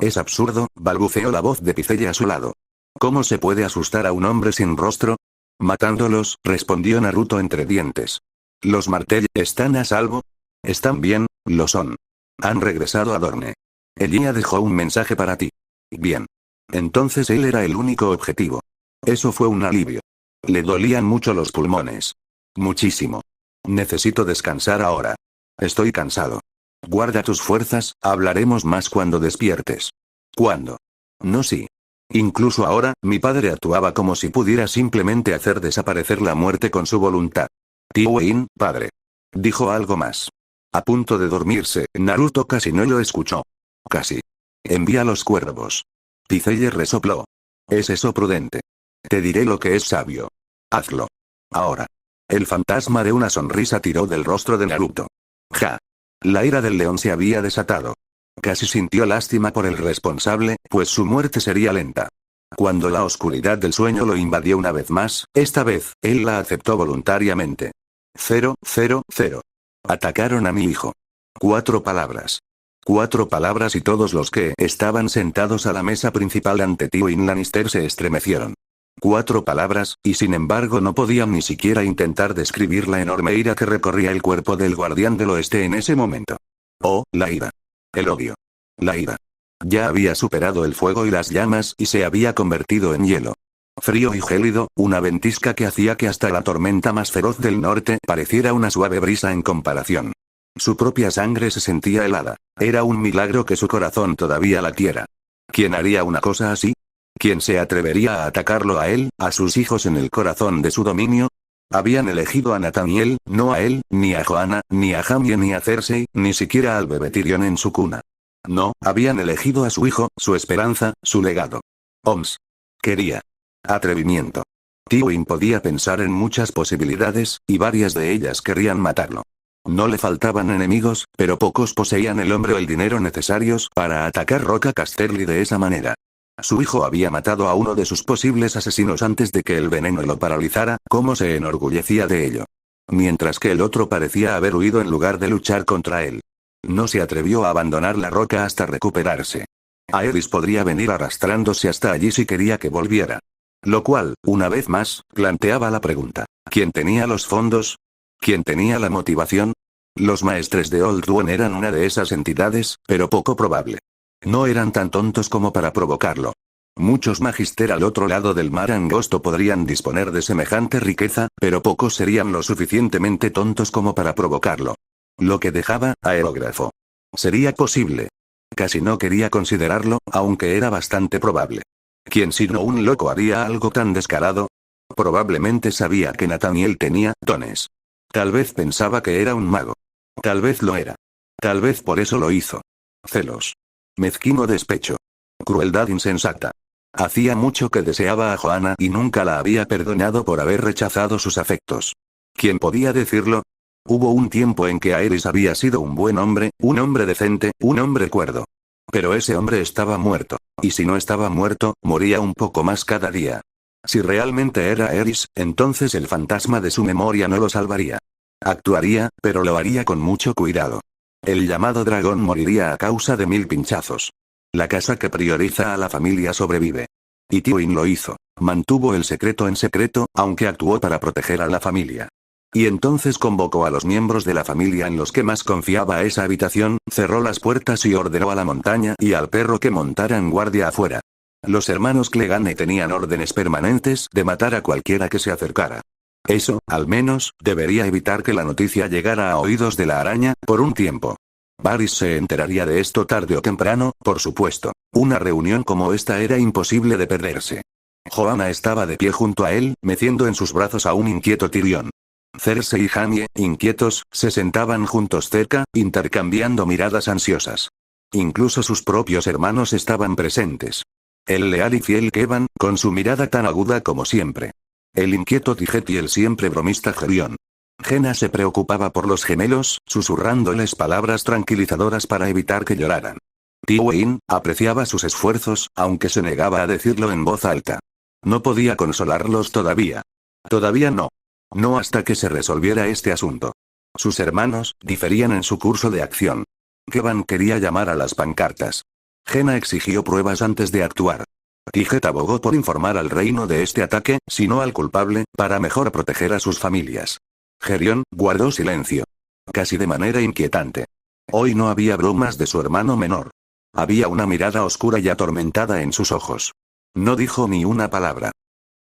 Es absurdo, balbuceó la voz de Picelle a su lado. ¿Cómo se puede asustar a un hombre sin rostro? Matándolos, respondió Naruto entre dientes. ¿Los Martell están a salvo? ¿Están bien? Lo son. Han regresado a Dorne. Ella dejó un mensaje para ti. Bien. Entonces él era el único objetivo. Eso fue un alivio. Le dolían mucho los pulmones. Muchísimo. Necesito descansar ahora. Estoy cansado. Guarda tus fuerzas, hablaremos más cuando despiertes. ¿Cuándo? No, sí. Incluso ahora, mi padre actuaba como si pudiera simplemente hacer desaparecer la muerte con su voluntad. Tywin, padre. Dijo algo más. A punto de dormirse, Naruto casi no lo escuchó. Casi. Envía los cuervos. Picelle resopló. ¿Es eso prudente? Te diré lo que es sabio. Hazlo. Ahora. El fantasma de una sonrisa tiró del rostro de Naruto. Ja. La ira del león se había desatado. Casi sintió lástima por el responsable, pues su muerte sería lenta. Cuando la oscuridad del sueño lo invadió una vez más, esta vez, él la aceptó voluntariamente. 0, 0, 0. Atacaron a mi hijo. 4 palabras. 4 palabras y todos los que estaban sentados a la mesa principal ante Tywin Lannister se estremecieron. 4 palabras, y sin embargo no podían ni siquiera intentar describir la enorme ira que recorría el cuerpo del guardián del oeste en ese momento. Oh, la ira. El odio. La ira. Ya había superado el fuego y las llamas y se había convertido en hielo. Frío y gélido, una ventisca que hacía que hasta la tormenta más feroz del norte pareciera una suave brisa en comparación. Su propia sangre se sentía helada. Era un milagro que su corazón todavía latiera. ¿Quién haría una cosa así? ¿Quién se atrevería a atacarlo a él, a sus hijos en el corazón de su dominio? Habían elegido a Nathaniel, no a él, ni a Joanna, ni a Jaime ni a Cersei, ni siquiera al bebé Tyrion en su cuna. No, habían elegido a su hijo, su esperanza, su legado. Oms. Quería. Atrevimiento. Tywin podía pensar en muchas posibilidades, y varias de ellas querrían matarlo. No le faltaban enemigos, pero pocos poseían el hombre o el dinero necesarios para atacar Roca Casterly de esa manera. Su hijo había matado a uno de sus posibles asesinos antes de que el veneno lo paralizara, como se enorgullecía de ello. Mientras que el otro parecía haber huido en lugar de luchar contra él. No se atrevió a abandonar la roca hasta recuperarse. Aerys podría venir arrastrándose hasta allí si quería que volviera. Lo cual, una vez más, planteaba la pregunta: ¿quién tenía los fondos? ¿Quién tenía la motivación? Los maestres de Old One eran una de esas entidades, pero poco probable. No eran tan tontos como para provocarlo. Muchos magister al otro lado del mar angosto podrían disponer de semejante riqueza, pero pocos serían lo suficientemente tontos como para provocarlo. Lo que dejaba, aerógrafo. Sería posible. Casi no quería considerarlo, aunque era bastante probable. ¿Quién sino un loco haría algo tan descarado? Probablemente sabía que Nathaniel tenía dones. Tal vez pensaba que era un mago. Tal vez lo era. Tal vez por eso lo hizo. Celos. Mezquino despecho. Crueldad insensata. Hacía mucho que deseaba a Joanna y nunca la había perdonado por haber rechazado sus afectos. ¿Quién podía decirlo? Hubo un tiempo en que Aerys había sido un buen hombre, un hombre decente, un hombre cuerdo. Pero ese hombre estaba muerto. Y si no estaba muerto, moría un poco más cada día. Si realmente era Aerys, entonces el fantasma de su memoria no lo salvaría. Actuaría, pero lo haría con mucho cuidado. El llamado dragón moriría a causa de 1000 pinchazos. La casa que prioriza a la familia sobrevive. Y Tywin lo hizo. Mantuvo el secreto en secreto, aunque actuó para proteger a la familia. Y entonces convocó a los miembros de la familia en los que más confiaba a esa habitación, cerró las puertas y ordenó a la montaña y al perro que montaran guardia afuera. Los hermanos Clegane tenían órdenes permanentes de matar a cualquiera que se acercara. Eso, al menos, debería evitar que la noticia llegara a oídos de la araña, por un tiempo. Varys se enteraría de esto tarde o temprano, por supuesto. Una reunión como esta era imposible de perderse. Joanna estaba de pie junto a él, meciendo en sus brazos a un inquieto Tyrion. Cersei y Jaime, inquietos, se sentaban juntos cerca, intercambiando miradas ansiosas. Incluso sus propios hermanos estaban presentes. El leal y fiel Kevan, con su mirada tan aguda como siempre. El inquieto Tiget y el siempre bromista Gerion. Jenna se preocupaba por los gemelos, susurrándoles palabras tranquilizadoras para evitar que lloraran. Tywin apreciaba sus esfuerzos, aunque se negaba a decirlo en voz alta. No podía consolarlos todavía. Todavía no. No hasta que se resolviera este asunto. Sus hermanos diferían en su curso de acción. Kevan quería llamar a las pancartas. Jenna exigió pruebas antes de actuar. Tiget abogó por informar al reino de este ataque, si no al culpable, para mejor proteger a sus familias. Gerion guardó silencio. Casi de manera inquietante. Hoy no había bromas de su hermano menor. Había una mirada oscura y atormentada en sus ojos. No dijo ni una palabra.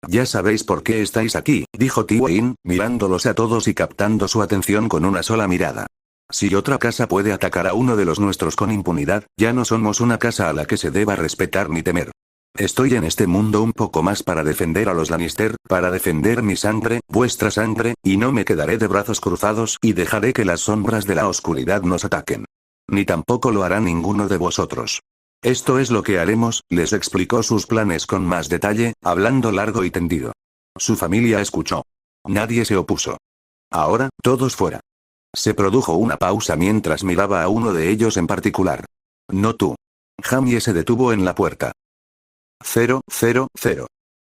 Ya sabéis por qué estáis aquí, dijo Tywin, mirándolos a todos y captando su atención con una sola mirada. Si otra casa puede atacar a uno de los nuestros con impunidad, ya no somos una casa a la que se deba respetar ni temer. Estoy en este mundo un poco más para defender a los Lannister, para defender mi sangre, vuestra sangre, y no me quedaré de brazos cruzados y dejaré que las sombras de la oscuridad nos ataquen. Ni tampoco lo hará ninguno de vosotros. Esto es lo que haremos, les explicó sus planes con más detalle, hablando largo y tendido. Su familia escuchó. Nadie se opuso. Ahora, todos fuera. Se produjo una pausa mientras miraba a uno de ellos en particular. No tú. Jaime se detuvo en la puerta. 000.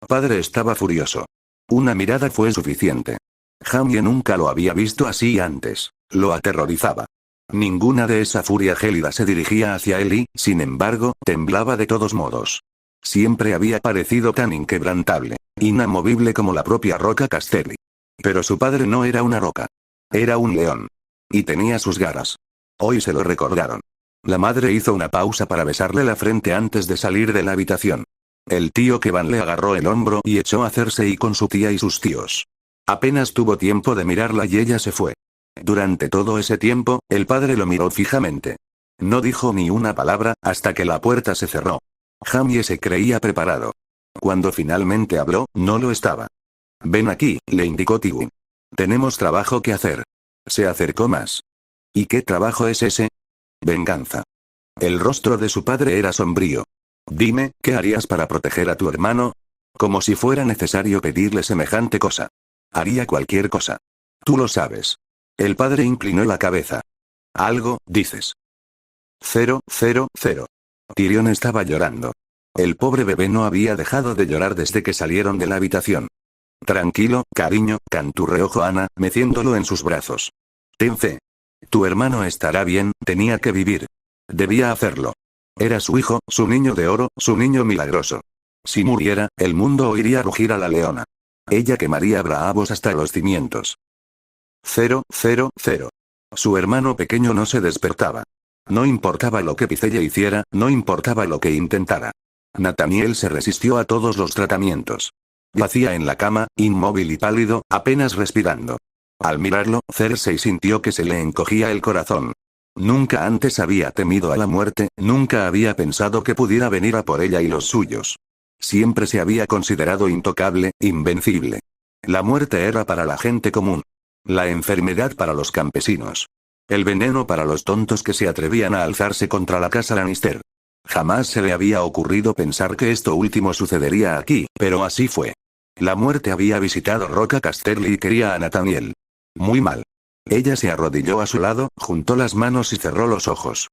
Padre estaba furioso. Una mirada fue suficiente. Jaime nunca lo había visto así antes. Lo aterrorizaba. Ninguna de esa furia gélida se dirigía hacia él y, sin embargo, temblaba de todos modos. Siempre había parecido tan inquebrantable, inamovible como la propia roca Casterly. Pero su padre no era una roca. Era un león. Y tenía sus garras. Hoy se lo recordaron. La madre hizo una pausa para besarle la frente antes de salir de la habitación. El tío Kevan le agarró el hombro y echó a Cersei con su tía y sus tíos. Apenas tuvo tiempo de mirarla y ella se fue. Durante todo ese tiempo, el padre lo miró fijamente. No dijo ni una palabra, hasta que la puerta se cerró. Jaime se creía preparado. Cuando finalmente habló, no lo estaba. Ven aquí, le indicó Tywin. Tenemos trabajo que hacer. Se acercó más. ¿Y qué trabajo es ese? Venganza. El rostro de su padre era sombrío. Dime, ¿qué harías para proteger a tu hermano? Como si fuera necesario pedirle semejante cosa. Haría cualquier cosa. Tú lo sabes. El padre inclinó la cabeza. Algo, dices. 000. Tyrion estaba llorando. El pobre bebé no había dejado de llorar desde que salieron de la habitación. Tranquilo, cariño, canturreó Joanna, meciéndolo en sus brazos. Ten fe. Tu hermano estará bien, tenía que vivir. Debía hacerlo. Era su hijo, su niño de oro, su niño milagroso. Si muriera, el mundo oiría rugir a la leona. Ella quemaría bravos hasta los cimientos. 000. Su hermano pequeño no se despertaba. No importaba lo que Picella hiciera, no importaba lo que intentara. Nathaniel se resistió a todos los tratamientos. Yacía en la cama, inmóvil y pálido, apenas respirando. Al mirarlo, Cersei sintió que se le encogía el corazón. Nunca antes había temido a la muerte, nunca había pensado que pudiera venir a por ella y los suyos. Siempre se había considerado intocable, invencible. La muerte era para la gente común. La enfermedad para los campesinos. El veneno para los tontos que se atrevían a alzarse contra la casa Lannister. Jamás se le había ocurrido pensar que esto último sucedería aquí, pero así fue. La muerte había visitado Roca Casterly y quería a Nathaniel. Muy mal. Ella se arrodilló a su lado, juntó las manos y cerró los ojos.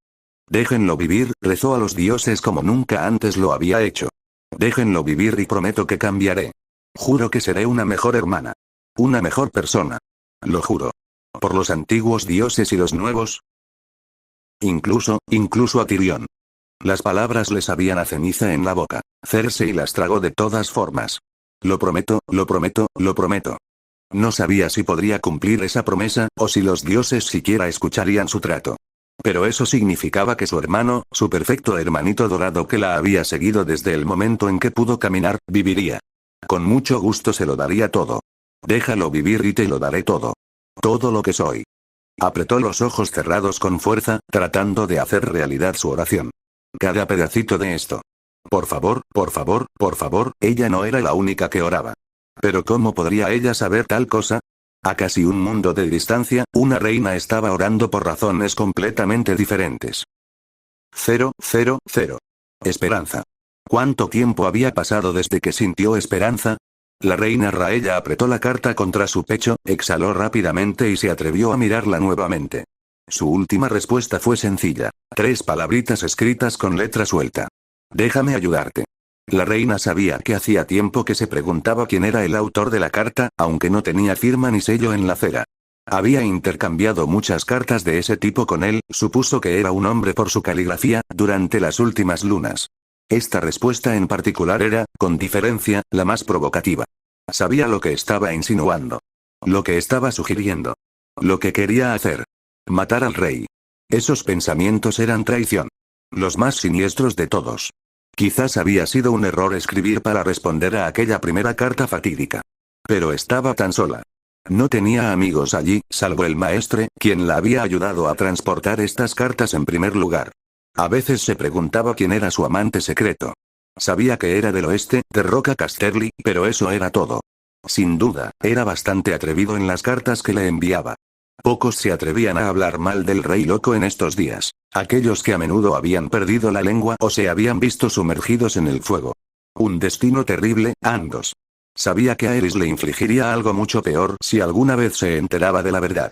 Déjenlo vivir, rezó a los dioses como nunca antes lo había hecho. Déjenlo vivir y prometo que cambiaré. Juro que seré una mejor hermana. Una mejor persona. Lo juro. Por los antiguos dioses y los nuevos. Incluso a Tyrion. Las palabras le sabían a ceniza en la boca. Cersei las tragó de todas formas. Lo prometo, lo prometo, lo prometo. No sabía si podría cumplir esa promesa, o si los dioses siquiera escucharían su trato. Pero eso significaba que su hermano, su perfecto hermanito dorado que la había seguido desde el momento en que pudo caminar, viviría. Con mucho gusto se lo daría todo. Déjalo vivir y te lo daré todo. Todo lo que soy. Apretó los ojos cerrados con fuerza, tratando de hacer realidad su oración. Cada pedacito de esto. Por favor, por favor, por favor, ella no era la única que oraba. Pero ¿cómo podría ella saber tal cosa? A casi un mundo de distancia, una reina estaba orando por razones completamente diferentes. 000. Esperanza. ¿Cuánto tiempo había pasado desde que sintió esperanza? La reina Raella apretó la carta contra su pecho, exhaló rápidamente y se atrevió a mirarla nuevamente. Su última respuesta fue sencilla. 3 palabritas escritas con letra suelta. Déjame ayudarte. La reina sabía que hacía tiempo que se preguntaba quién era el autor de la carta, aunque no tenía firma ni sello en la cera. Había intercambiado muchas cartas de ese tipo con él, supuso que era un hombre por su caligrafía, durante las últimas lunas. Esta respuesta en particular era, con diferencia, la más provocativa. Sabía lo que estaba insinuando. Lo que estaba sugiriendo. Lo que quería hacer. Matar al rey. Esos pensamientos eran traición. Los más siniestros de todos. Quizás había sido un error escribir para responder a aquella primera carta fatídica. Pero estaba tan sola. No tenía amigos allí, salvo el maestre, quien la había ayudado a transportar estas cartas en primer lugar. A veces se preguntaba quién era su amante secreto. Sabía que era del oeste, de Roca Casterly, pero eso era todo. Sin duda, era bastante atrevido en las cartas que le enviaba. Pocos se atrevían a hablar mal del rey loco en estos días. Aquellos que a menudo habían perdido la lengua o se habían visto sumergidos en el fuego. Un destino terrible, ambos. Sabía que Aerys le infligiría algo mucho peor si alguna vez se enteraba de la verdad.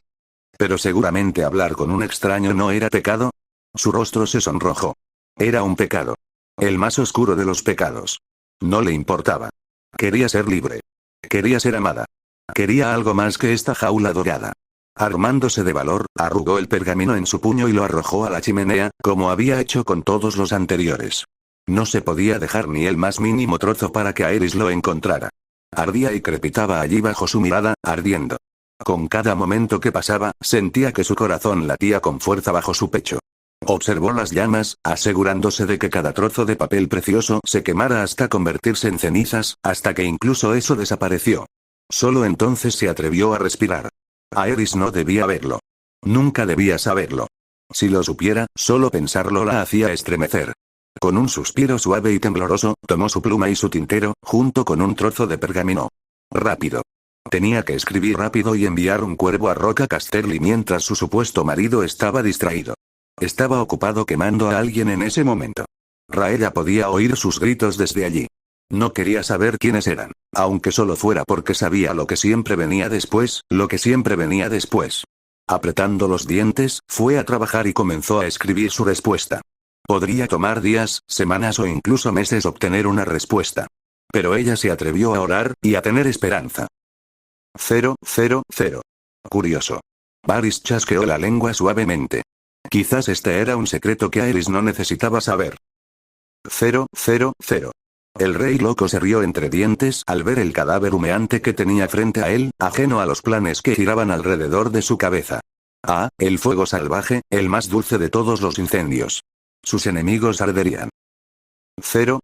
Pero seguramente hablar con un extraño no era pecado. Su rostro se sonrojó. Era un pecado. El más oscuro de los pecados. No le importaba. Quería ser libre. Quería ser amada. Quería algo más que esta jaula dorada. Armándose de valor, arrugó el pergamino en su puño y lo arrojó a la chimenea, como había hecho con todos los anteriores. No se podía dejar ni el más mínimo trozo para que Aerys lo encontrara. Ardía y crepitaba allí bajo su mirada, ardiendo. Con cada momento que pasaba, sentía que su corazón latía con fuerza bajo su pecho. Observó las llamas, asegurándose de que cada trozo de papel precioso se quemara hasta convertirse en cenizas, hasta que incluso eso desapareció. Solo entonces se atrevió a respirar. Aerys no debía verlo. Nunca debía saberlo. Si lo supiera, solo pensarlo la hacía estremecer. Con un suspiro suave y tembloroso, tomó su pluma y su tintero, junto con un trozo de pergamino. Rápido. Tenía que escribir rápido y enviar un cuervo a Roca Casterly mientras su supuesto marido estaba distraído. Estaba ocupado quemando a alguien en ese momento. Raella podía oír sus gritos desde allí. No quería saber quiénes eran, aunque solo fuera porque sabía lo que siempre venía después, lo que siempre venía después. Apretando los dientes, fue a trabajar y comenzó a escribir su respuesta. Podría tomar días, semanas o incluso meses obtener una respuesta. Pero ella se atrevió a orar, y a tener esperanza. 000. Curioso. Varys chasqueó la lengua suavemente. Quizás este era un secreto que Aerys no necesitaba saber. 000. El rey loco se rió entre dientes al ver el cadáver humeante que tenía frente a él, ajeno a los planes que giraban alrededor de su cabeza. Ah, el fuego salvaje, el más dulce de todos los incendios. Sus enemigos arderían. 000.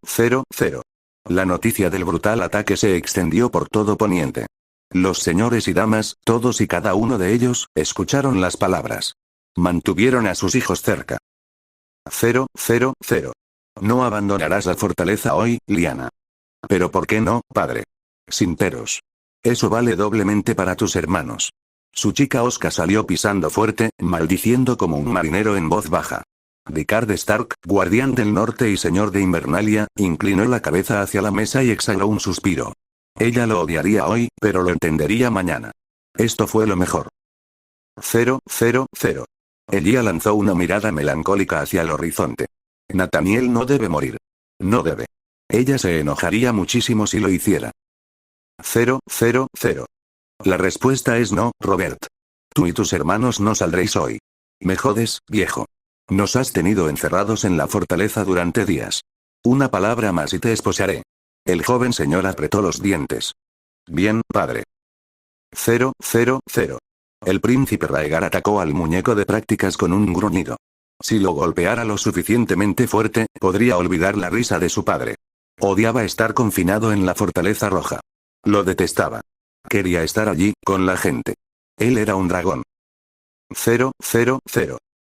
La noticia del brutal ataque se extendió por todo Poniente. Los señores y damas, todos y cada uno de ellos, escucharon las palabras. Mantuvieron a sus hijos cerca. 000. No abandonarás la fortaleza hoy, Lyanna. Pero ¿por qué no, padre? Sin peros. Eso vale doblemente para tus hermanos. Su chica Osca salió pisando fuerte, maldiciendo como un marinero en voz baja. Rickard Stark, guardián del norte y señor de Invernalia, inclinó la cabeza hacia la mesa y exhaló un suspiro. Ella lo odiaría hoy, pero lo entendería mañana. Esto fue lo mejor. 000. Elia lanzó una mirada melancólica hacia el horizonte. Nathaniel no debe morir. No debe. Ella se enojaría muchísimo si lo hiciera. 000. La respuesta es no, Robert. Tú y tus hermanos no saldréis hoy. Me jodes, viejo. Nos has tenido encerrados en la fortaleza durante días. Una palabra más y te esposaré. El joven señor apretó los dientes. Bien, padre. 000. El príncipe Raegar atacó al muñeco de prácticas con un gruñido. Si lo golpeara lo suficientemente fuerte, podría olvidar la risa de su padre. Odiaba estar confinado en la fortaleza roja. Lo detestaba. Quería estar allí, con la gente. Él era un dragón. 000.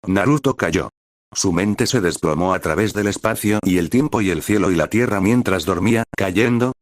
Naruto cayó. Su mente se desplomó a través del espacio y el tiempo y el cielo y la tierra mientras dormía, cayendo.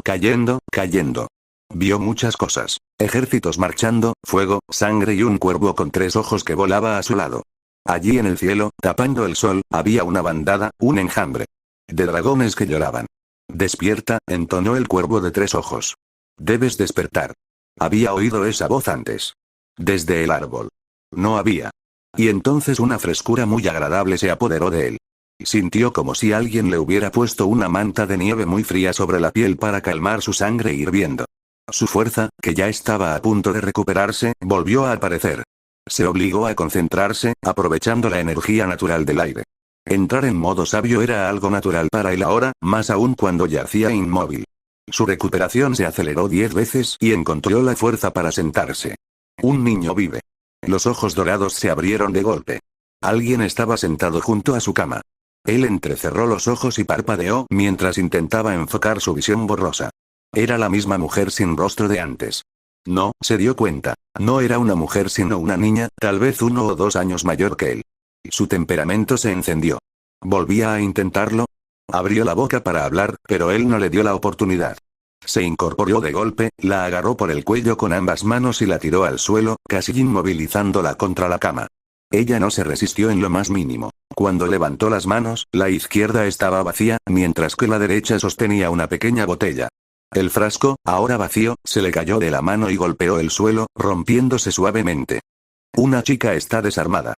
Vio muchas cosas. Ejércitos marchando, fuego, sangre y un cuervo con 3 ojos que volaba a su lado. Allí en el cielo, tapando el sol, había una bandada, un enjambre de dragones que lloraban. Despierta, entonó el cuervo de 3 ojos. Debes despertar. Había oído esa voz antes. Desde el árbol. No había. Y entonces una frescura muy agradable se apoderó de él. Sintió como si alguien le hubiera puesto una manta de nieve muy fría sobre la piel para calmar su sangre hirviendo. Su fuerza, que ya estaba a punto de recuperarse, volvió a aparecer. Se obligó a concentrarse, aprovechando la energía natural del aire. Entrar en modo sabio era algo natural para él ahora, más aún cuando yacía inmóvil. Su recuperación se aceleró 10 veces y encontró la fuerza para sentarse. Un niño vive. Los ojos dorados se abrieron de golpe. Alguien estaba sentado junto a su cama. Él entrecerró los ojos y parpadeó mientras intentaba enfocar su visión borrosa. Era la misma mujer sin rostro de antes. No, se dio cuenta. No era una mujer sino una niña, tal vez 1 o 2 años mayor que él. Su temperamento se encendió. ¿Volvía a intentarlo? Abrió la boca para hablar, pero él no le dio la oportunidad. Se incorporó de golpe, la agarró por el cuello con ambas manos y la tiró al suelo, casi inmovilizándola contra la cama. Ella no se resistió en lo más mínimo. Cuando levantó las manos, la izquierda estaba vacía, mientras que la derecha sostenía una pequeña botella. El frasco, ahora vacío, se le cayó de la mano y golpeó el suelo, rompiéndose suavemente. Una chica está desarmada.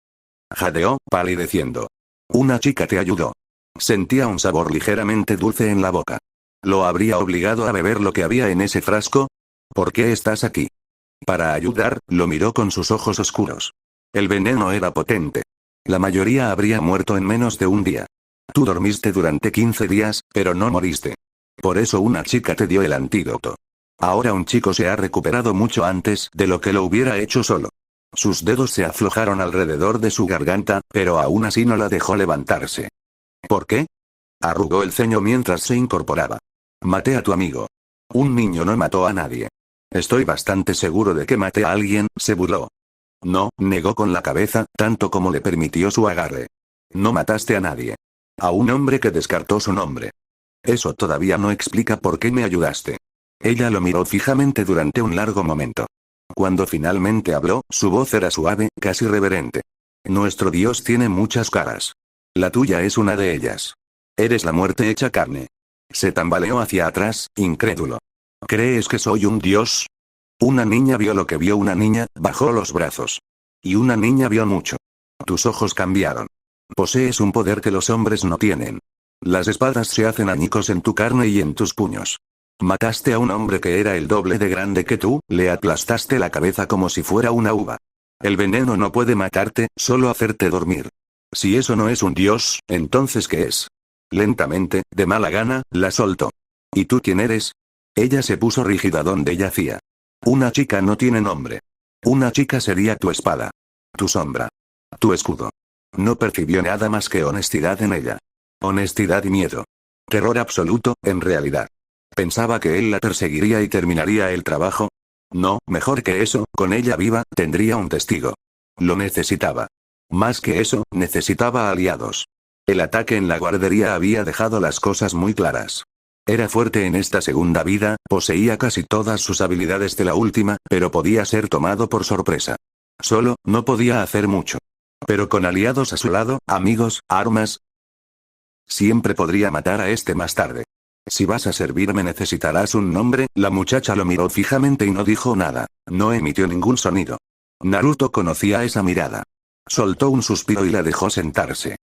Jadeó, palideciendo. Una chica te ayudó. Sentía un sabor ligeramente dulce en la boca. ¿Lo habría obligado a beber lo que había en ese frasco? ¿Por qué estás aquí? Para ayudar, lo miró con sus ojos oscuros. El veneno era potente. La mayoría habría muerto en menos de un día. Tú dormiste durante 15 días, pero no moriste. Por eso una chica te dio el antídoto. Ahora un chico se ha recuperado mucho antes de lo que lo hubiera hecho solo. Sus dedos se aflojaron alrededor de su garganta, pero aún así no la dejó levantarse. ¿Por qué? Arrugó el ceño mientras se incorporaba. Maté a tu amigo. Un niño no mató a nadie. Estoy bastante seguro de que maté a alguien, se burló. No, negó con la cabeza, tanto como le permitió su agarre. No mataste a nadie. A un hombre que descartó su nombre. Eso todavía no explica por qué me ayudaste. Ella lo miró fijamente durante un largo momento. Cuando finalmente habló, su voz era suave, casi reverente. Nuestro Dios tiene muchas caras. La tuya es una de ellas. Eres la muerte hecha carne. Se tambaleó hacia atrás, incrédulo. ¿Crees que soy un dios? Una niña vio lo que vio una niña, bajó los brazos. Y una niña vio mucho. Tus ojos cambiaron. Posees un poder que los hombres no tienen. Las espadas se hacen añicos en tu carne y en tus puños. Mataste a un hombre que era el doble de grande que tú, le aplastaste la cabeza como si fuera una uva. El veneno no puede matarte, solo hacerte dormir. Si eso no es un dios, entonces ¿qué es? Lentamente, de mala gana, la soltó. ¿Y tú quién eres? Ella se puso rígida donde yacía. Una chica no tiene nombre. Una chica sería tu espada. Tu sombra. Tu escudo. No percibió nada más que honestidad en ella. Honestidad y miedo. Terror absoluto, en realidad. ¿Pensaba que él la perseguiría y terminaría el trabajo? No, mejor que eso, con ella viva, tendría un testigo. Lo necesitaba. Más que eso, necesitaba aliados. El ataque en la guardería había dejado las cosas muy claras. Era fuerte en esta segunda vida, poseía casi todas sus habilidades de la última, pero podía ser tomado por sorpresa. Solo, no podía hacer mucho. Pero con aliados a su lado, amigos, armas, siempre podría matar a este más tarde. Si vas a servirme necesitarás un nombre. La muchacha lo miró fijamente y no dijo nada. No emitió ningún sonido. Naruto conocía esa mirada. Soltó un suspiro y la dejó sentarse.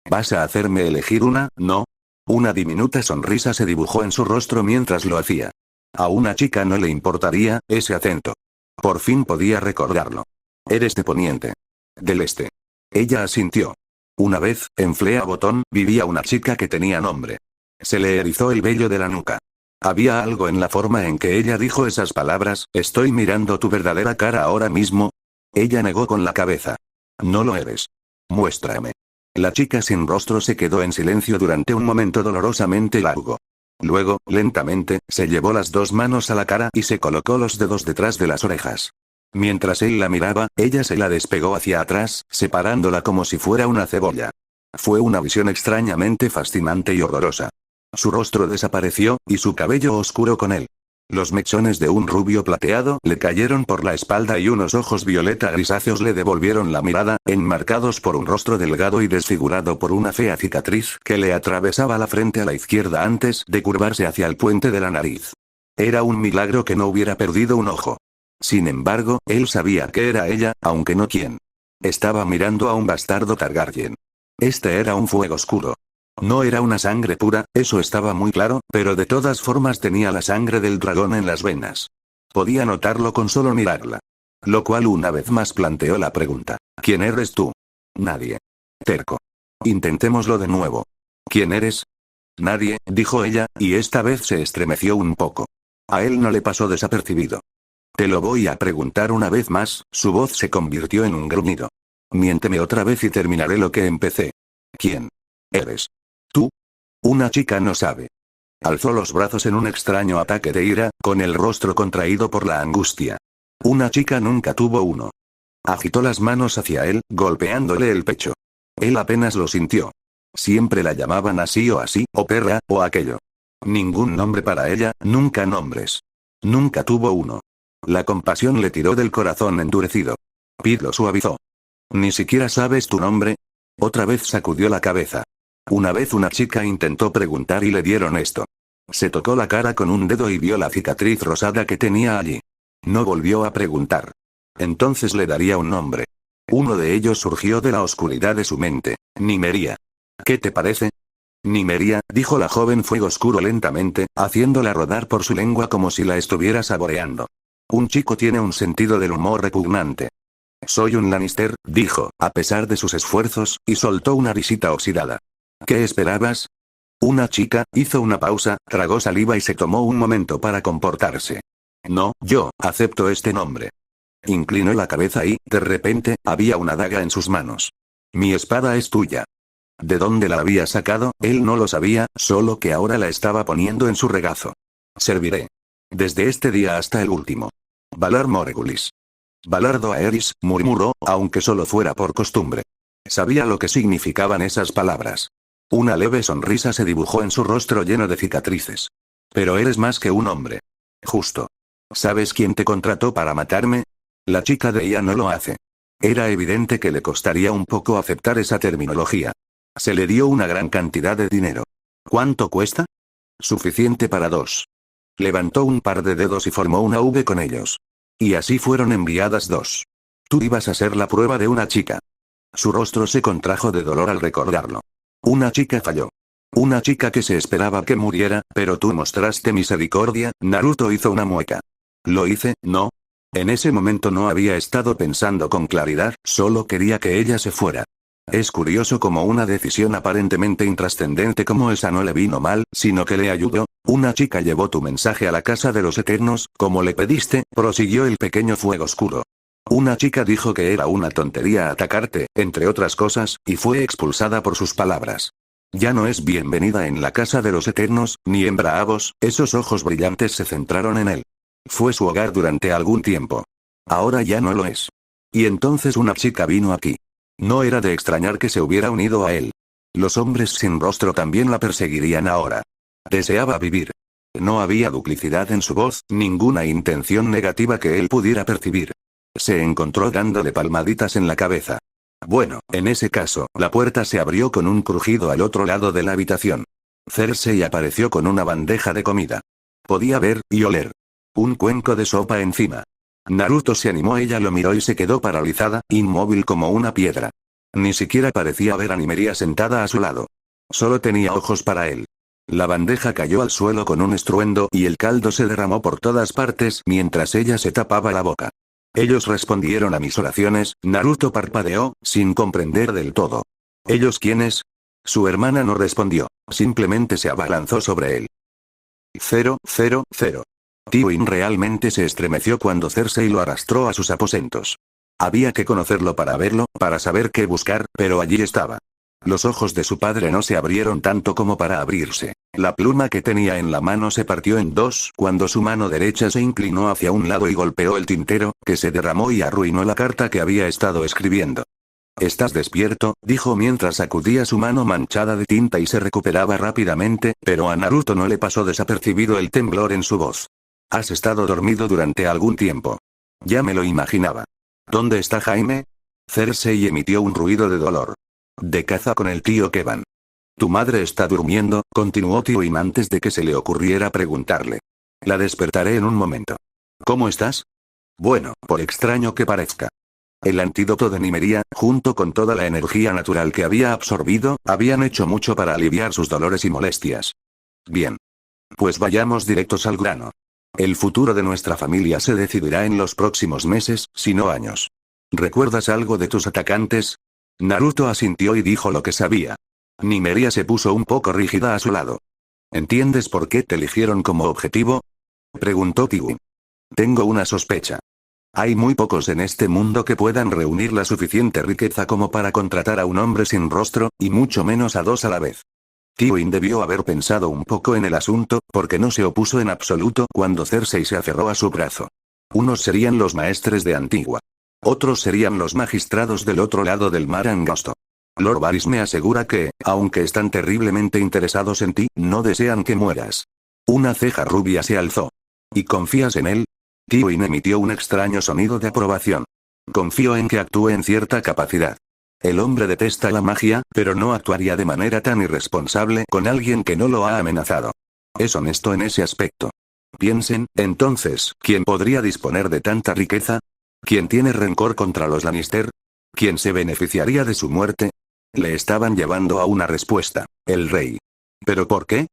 ¿Vas a hacerme elegir una, no? Una diminuta sonrisa se dibujó en su rostro mientras lo hacía. A una chica no le importaría ese acento. Por fin podía recordarlo. Eres de Poniente. Del Este. Ella asintió. Una vez, en Flea Botón, vivía una chica que tenía nombre. Se le erizó el vello de la nuca. Había algo en la forma en que ella dijo esas palabras. ¿Estoy mirando tu verdadera cara ahora mismo? Ella negó con la cabeza. No lo eres. Muéstrame. La chica sin rostro se quedó en silencio durante un momento dolorosamente largo. Luego, lentamente, se llevó las dos manos a la cara y se colocó los dedos detrás de las orejas. Mientras él la miraba, ella se la despegó hacia atrás, separándola como si fuera una cebolla. Fue una visión extrañamente fascinante y horrorosa. Su rostro desapareció, y su cabello oscuro con él. Los mechones de un rubio plateado le cayeron por la espalda y unos ojos violeta grisáceos le devolvieron la mirada, enmarcados por un rostro delgado y desfigurado por una fea cicatriz que le atravesaba la frente a la izquierda antes de curvarse hacia el puente de la nariz. Era un milagro que no hubiera perdido un ojo. Sin embargo, él sabía que era ella, aunque no quién. Estaba mirando a un bastardo Targaryen. Este era un fuego oscuro. No era una sangre pura, eso estaba muy claro, pero de todas formas tenía la sangre del dragón en las venas. Podía notarlo con solo mirarla. Lo cual una vez más planteó la pregunta. ¿Quién eres tú? Nadie. Terco. Intentémoslo de nuevo. ¿Quién eres? Nadie, dijo ella, y esta vez se estremeció un poco. A él no le pasó desapercibido. Te lo voy a preguntar una vez más, su voz se convirtió en un gruñido. Miénteme otra vez y terminaré lo que empecé. ¿Quién eres? ¿Tú? Una chica no sabe. Alzó los brazos en un extraño ataque de ira, con el rostro contraído por la angustia. Una chica nunca tuvo uno. Agitó las manos hacia él, golpeándole el pecho. Él apenas lo sintió. Siempre la llamaban así, o perra, o aquello. Ningún nombre para ella, nunca nombres. Nunca tuvo uno. La compasión le tiró del corazón endurecido. Pid lo suavizó. ¿Ni siquiera sabes tu nombre? Otra vez sacudió la cabeza. Una vez una chica intentó preguntar y le dieron esto. Se tocó la cara con un dedo y vio la cicatriz rosada que tenía allí. No volvió a preguntar. Entonces le daría un nombre. Uno de ellos surgió de la oscuridad de su mente. Nimeria. ¿Qué te parece? Nimeria, dijo la joven fuego oscuro lentamente, haciéndola rodar por su lengua como si la estuviera saboreando. Un chico tiene un sentido del humor repugnante. Soy un Lannister, dijo, a pesar de sus esfuerzos, y soltó una risita oxidada. ¿Qué esperabas? Una chica, hizo una pausa, tragó saliva y se tomó un momento para comportarse. No, yo, acepto este nombre. Inclinó la cabeza y, de repente, había una daga en sus manos. Mi espada es tuya. ¿De dónde la había sacado? Él no lo sabía, solo que ahora la estaba poniendo en su regazo. Serviré. Desde este día hasta el último. Valar Morghulis. Valardo Aerys, murmuró, aunque solo fuera por costumbre. Sabía lo que significaban esas palabras. Una leve sonrisa se dibujó en su rostro lleno de cicatrices. Pero eres más que un hombre. Justo. ¿Sabes quién te contrató para matarme? La chica de ella no lo hace. Era evidente que le costaría un poco aceptar esa terminología. Se le dio una gran cantidad de dinero. ¿Cuánto cuesta? Suficiente para 2. Levantó un par de dedos y formó una V con ellos. Y así fueron enviadas 2. Tú ibas a ser la prueba de una chica. Su rostro se contrajo de dolor al recordarlo. Una chica falló. Una chica que se esperaba que muriera, pero tú mostraste misericordia. Naruto hizo una mueca. ¿Lo hice, no? En ese momento no había estado pensando con claridad, solo quería que ella se fuera. Es curioso cómo una decisión aparentemente intrascendente como esa no le vino mal, sino que le ayudó. Una chica llevó tu mensaje a la casa de los Eternos, como le pediste, prosiguió el pequeño fuego oscuro. Una chica dijo que era una tontería atacarte, entre otras cosas, y fue expulsada por sus palabras. Ya no es bienvenida en la casa de los Eternos, ni en Bravos. Esos ojos brillantes se centraron en él. Fue su hogar durante algún tiempo. Ahora ya no lo es. Y entonces una chica vino aquí. No era de extrañar que se hubiera unido a él. Los hombres sin rostro también la perseguirían ahora. Deseaba vivir. No había duplicidad en su voz, ninguna intención negativa que él pudiera percibir. Se encontró dándole palmaditas en la cabeza. Bueno, en ese caso, la puerta se abrió con un crujido al otro lado de la habitación. Cersei apareció con una bandeja de comida. Podía ver y oler. Un cuenco de sopa encima. Naruto se animó, ella lo miró y se quedó paralizada, inmóvil como una piedra. Ni siquiera parecía ver a Nymeria sentada a su lado. Solo tenía ojos para él. La bandeja cayó al suelo con un estruendo y el caldo se derramó por todas partes mientras ella se tapaba la boca. Ellos respondieron a mis oraciones. Naruto parpadeó, sin comprender del todo. ¿Ellos quiénes? Su hermana no respondió, simplemente se abalanzó sobre él. 000. Tywin realmente se estremeció cuando Cersei lo arrastró a sus aposentos. Había que conocerlo para verlo, para saber qué buscar, pero allí estaba. Los ojos de su padre no se abrieron tanto como para abrirse. La pluma que tenía en la mano se partió en dos cuando su mano derecha se inclinó hacia un lado y golpeó el tintero, que se derramó y arruinó la carta que había estado escribiendo. «¿Estás despierto?», dijo mientras sacudía su mano manchada de tinta y se recuperaba rápidamente, pero a Naruto no le pasó desapercibido el temblor en su voz. «Has estado dormido durante algún tiempo». «Ya me lo imaginaba». «¿Dónde está Jaime?». Cersei emitió un ruido de dolor. «De caza con el tío Kevan». «Tu madre está durmiendo», continuó Tywin antes de que se le ocurriera preguntarle. «La despertaré en un momento». «¿Cómo estás?». «Bueno, por extraño que parezca». El antídoto de Nymeria, junto con toda la energía natural que había absorbido, habían hecho mucho para aliviar sus dolores y molestias. «Bien. Pues vayamos directos al grano. El futuro de nuestra familia se decidirá en los próximos meses, si no años. ¿Recuerdas algo de tus atacantes?». Naruto asintió y dijo lo que sabía. Nymeria se puso un poco rígida a su lado. ¿Entiendes por qué te eligieron como objetivo?, preguntó Tywin. «Tengo una sospecha. Hay muy pocos en este mundo que puedan reunir la suficiente riqueza como para contratar a un hombre sin rostro, y mucho menos a 2 a la vez». Tywin debió haber pensado un poco en el asunto, porque no se opuso en absoluto cuando Cersei se aferró a su brazo. Unos serían los maestres de Antigua. Otros serían los magistrados del otro lado del mar angosto. Lord Varys me asegura que, aunque están terriblemente interesados en ti, no desean que mueras. Una ceja rubia se alzó. ¿Y confías en él? Tywin emitió un extraño sonido de aprobación. Confío en que actúe en cierta capacidad. El hombre detesta la magia, pero no actuaría de manera tan irresponsable con alguien que no lo ha amenazado. Es honesto en ese aspecto. Piensen, entonces, ¿quién podría disponer de tanta riqueza? ¿Quién tiene rencor contra los Lannister? ¿Quién se beneficiaría de su muerte? Le estaban llevando a una respuesta. El rey. ¿Pero por qué?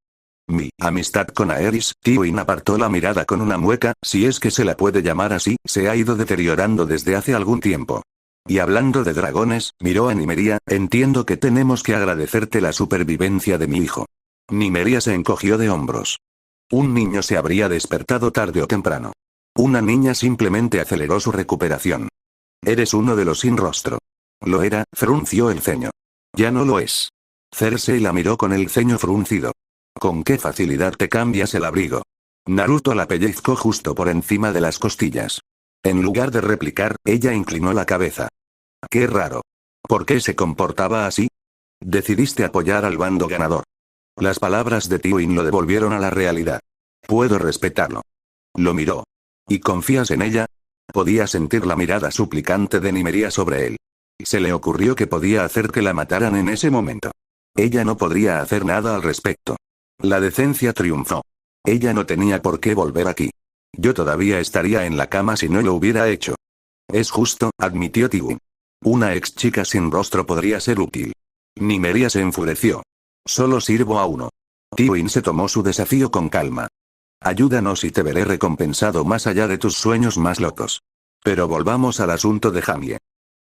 Mi amistad con Aerys. Tywin apartó la mirada con una mueca, si es que se la puede llamar así, se ha ido deteriorando desde hace algún tiempo. Y hablando de dragones, miró a Nymeria, entiendo que tenemos que agradecerte la supervivencia de mi hijo. Nymeria se encogió de hombros. Un niño se habría despertado tarde o temprano. Una niña simplemente aceleró su recuperación. Eres uno de los sin rostro. Lo era, frunció el ceño. Ya no lo es. Cersei la miró con el ceño fruncido. ¿Con qué facilidad te cambias el abrigo? Naruto la pellizcó justo por encima de las costillas. En lugar de replicar, ella inclinó la cabeza. Qué raro. ¿Por qué se comportaba así? Decidiste apoyar al bando ganador. Las palabras de Tywin lo devolvieron a la realidad. Puedo respetarlo. Lo miró. ¿Y confías en ella? Podía sentir la mirada suplicante de Nymeria sobre él. Se le ocurrió que podía hacer que la mataran en ese momento. Ella no podría hacer nada al respecto. La decencia triunfó. Ella no tenía por qué volver aquí. Yo todavía estaría en la cama si no lo hubiera hecho. Es justo, admitió Tywin. Una ex chica sin rostro podría ser útil. Nymeria se enfureció. Solo sirvo a uno. Tywin se tomó su desafío con calma. Ayúdanos y te veré recompensado más allá de tus sueños más locos. Pero volvamos al asunto de Jamie.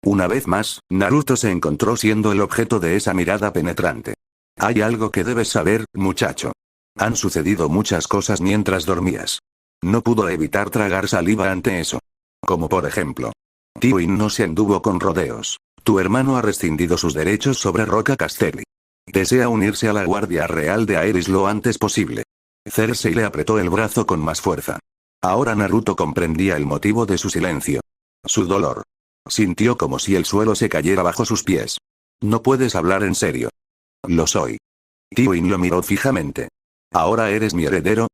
Una vez más, Naruto se encontró siendo el objeto de esa mirada penetrante. Hay algo que debes saber, muchacho. Han sucedido muchas cosas mientras dormías. No pudo evitar tragar saliva ante eso. Como por ejemplo. Tywin no se anduvo con rodeos. Tu hermano ha rescindido sus derechos sobre Roca Casterly. Desea unirse a la Guardia Real de Aerys lo antes posible. Cersei le apretó el brazo con más fuerza. Ahora Naruto comprendía el motivo de su silencio. Su dolor. Sintió como si el suelo se cayera bajo sus pies. No puedes hablar en serio. Lo soy. Tywin lo miró fijamente. Ahora eres mi heredero,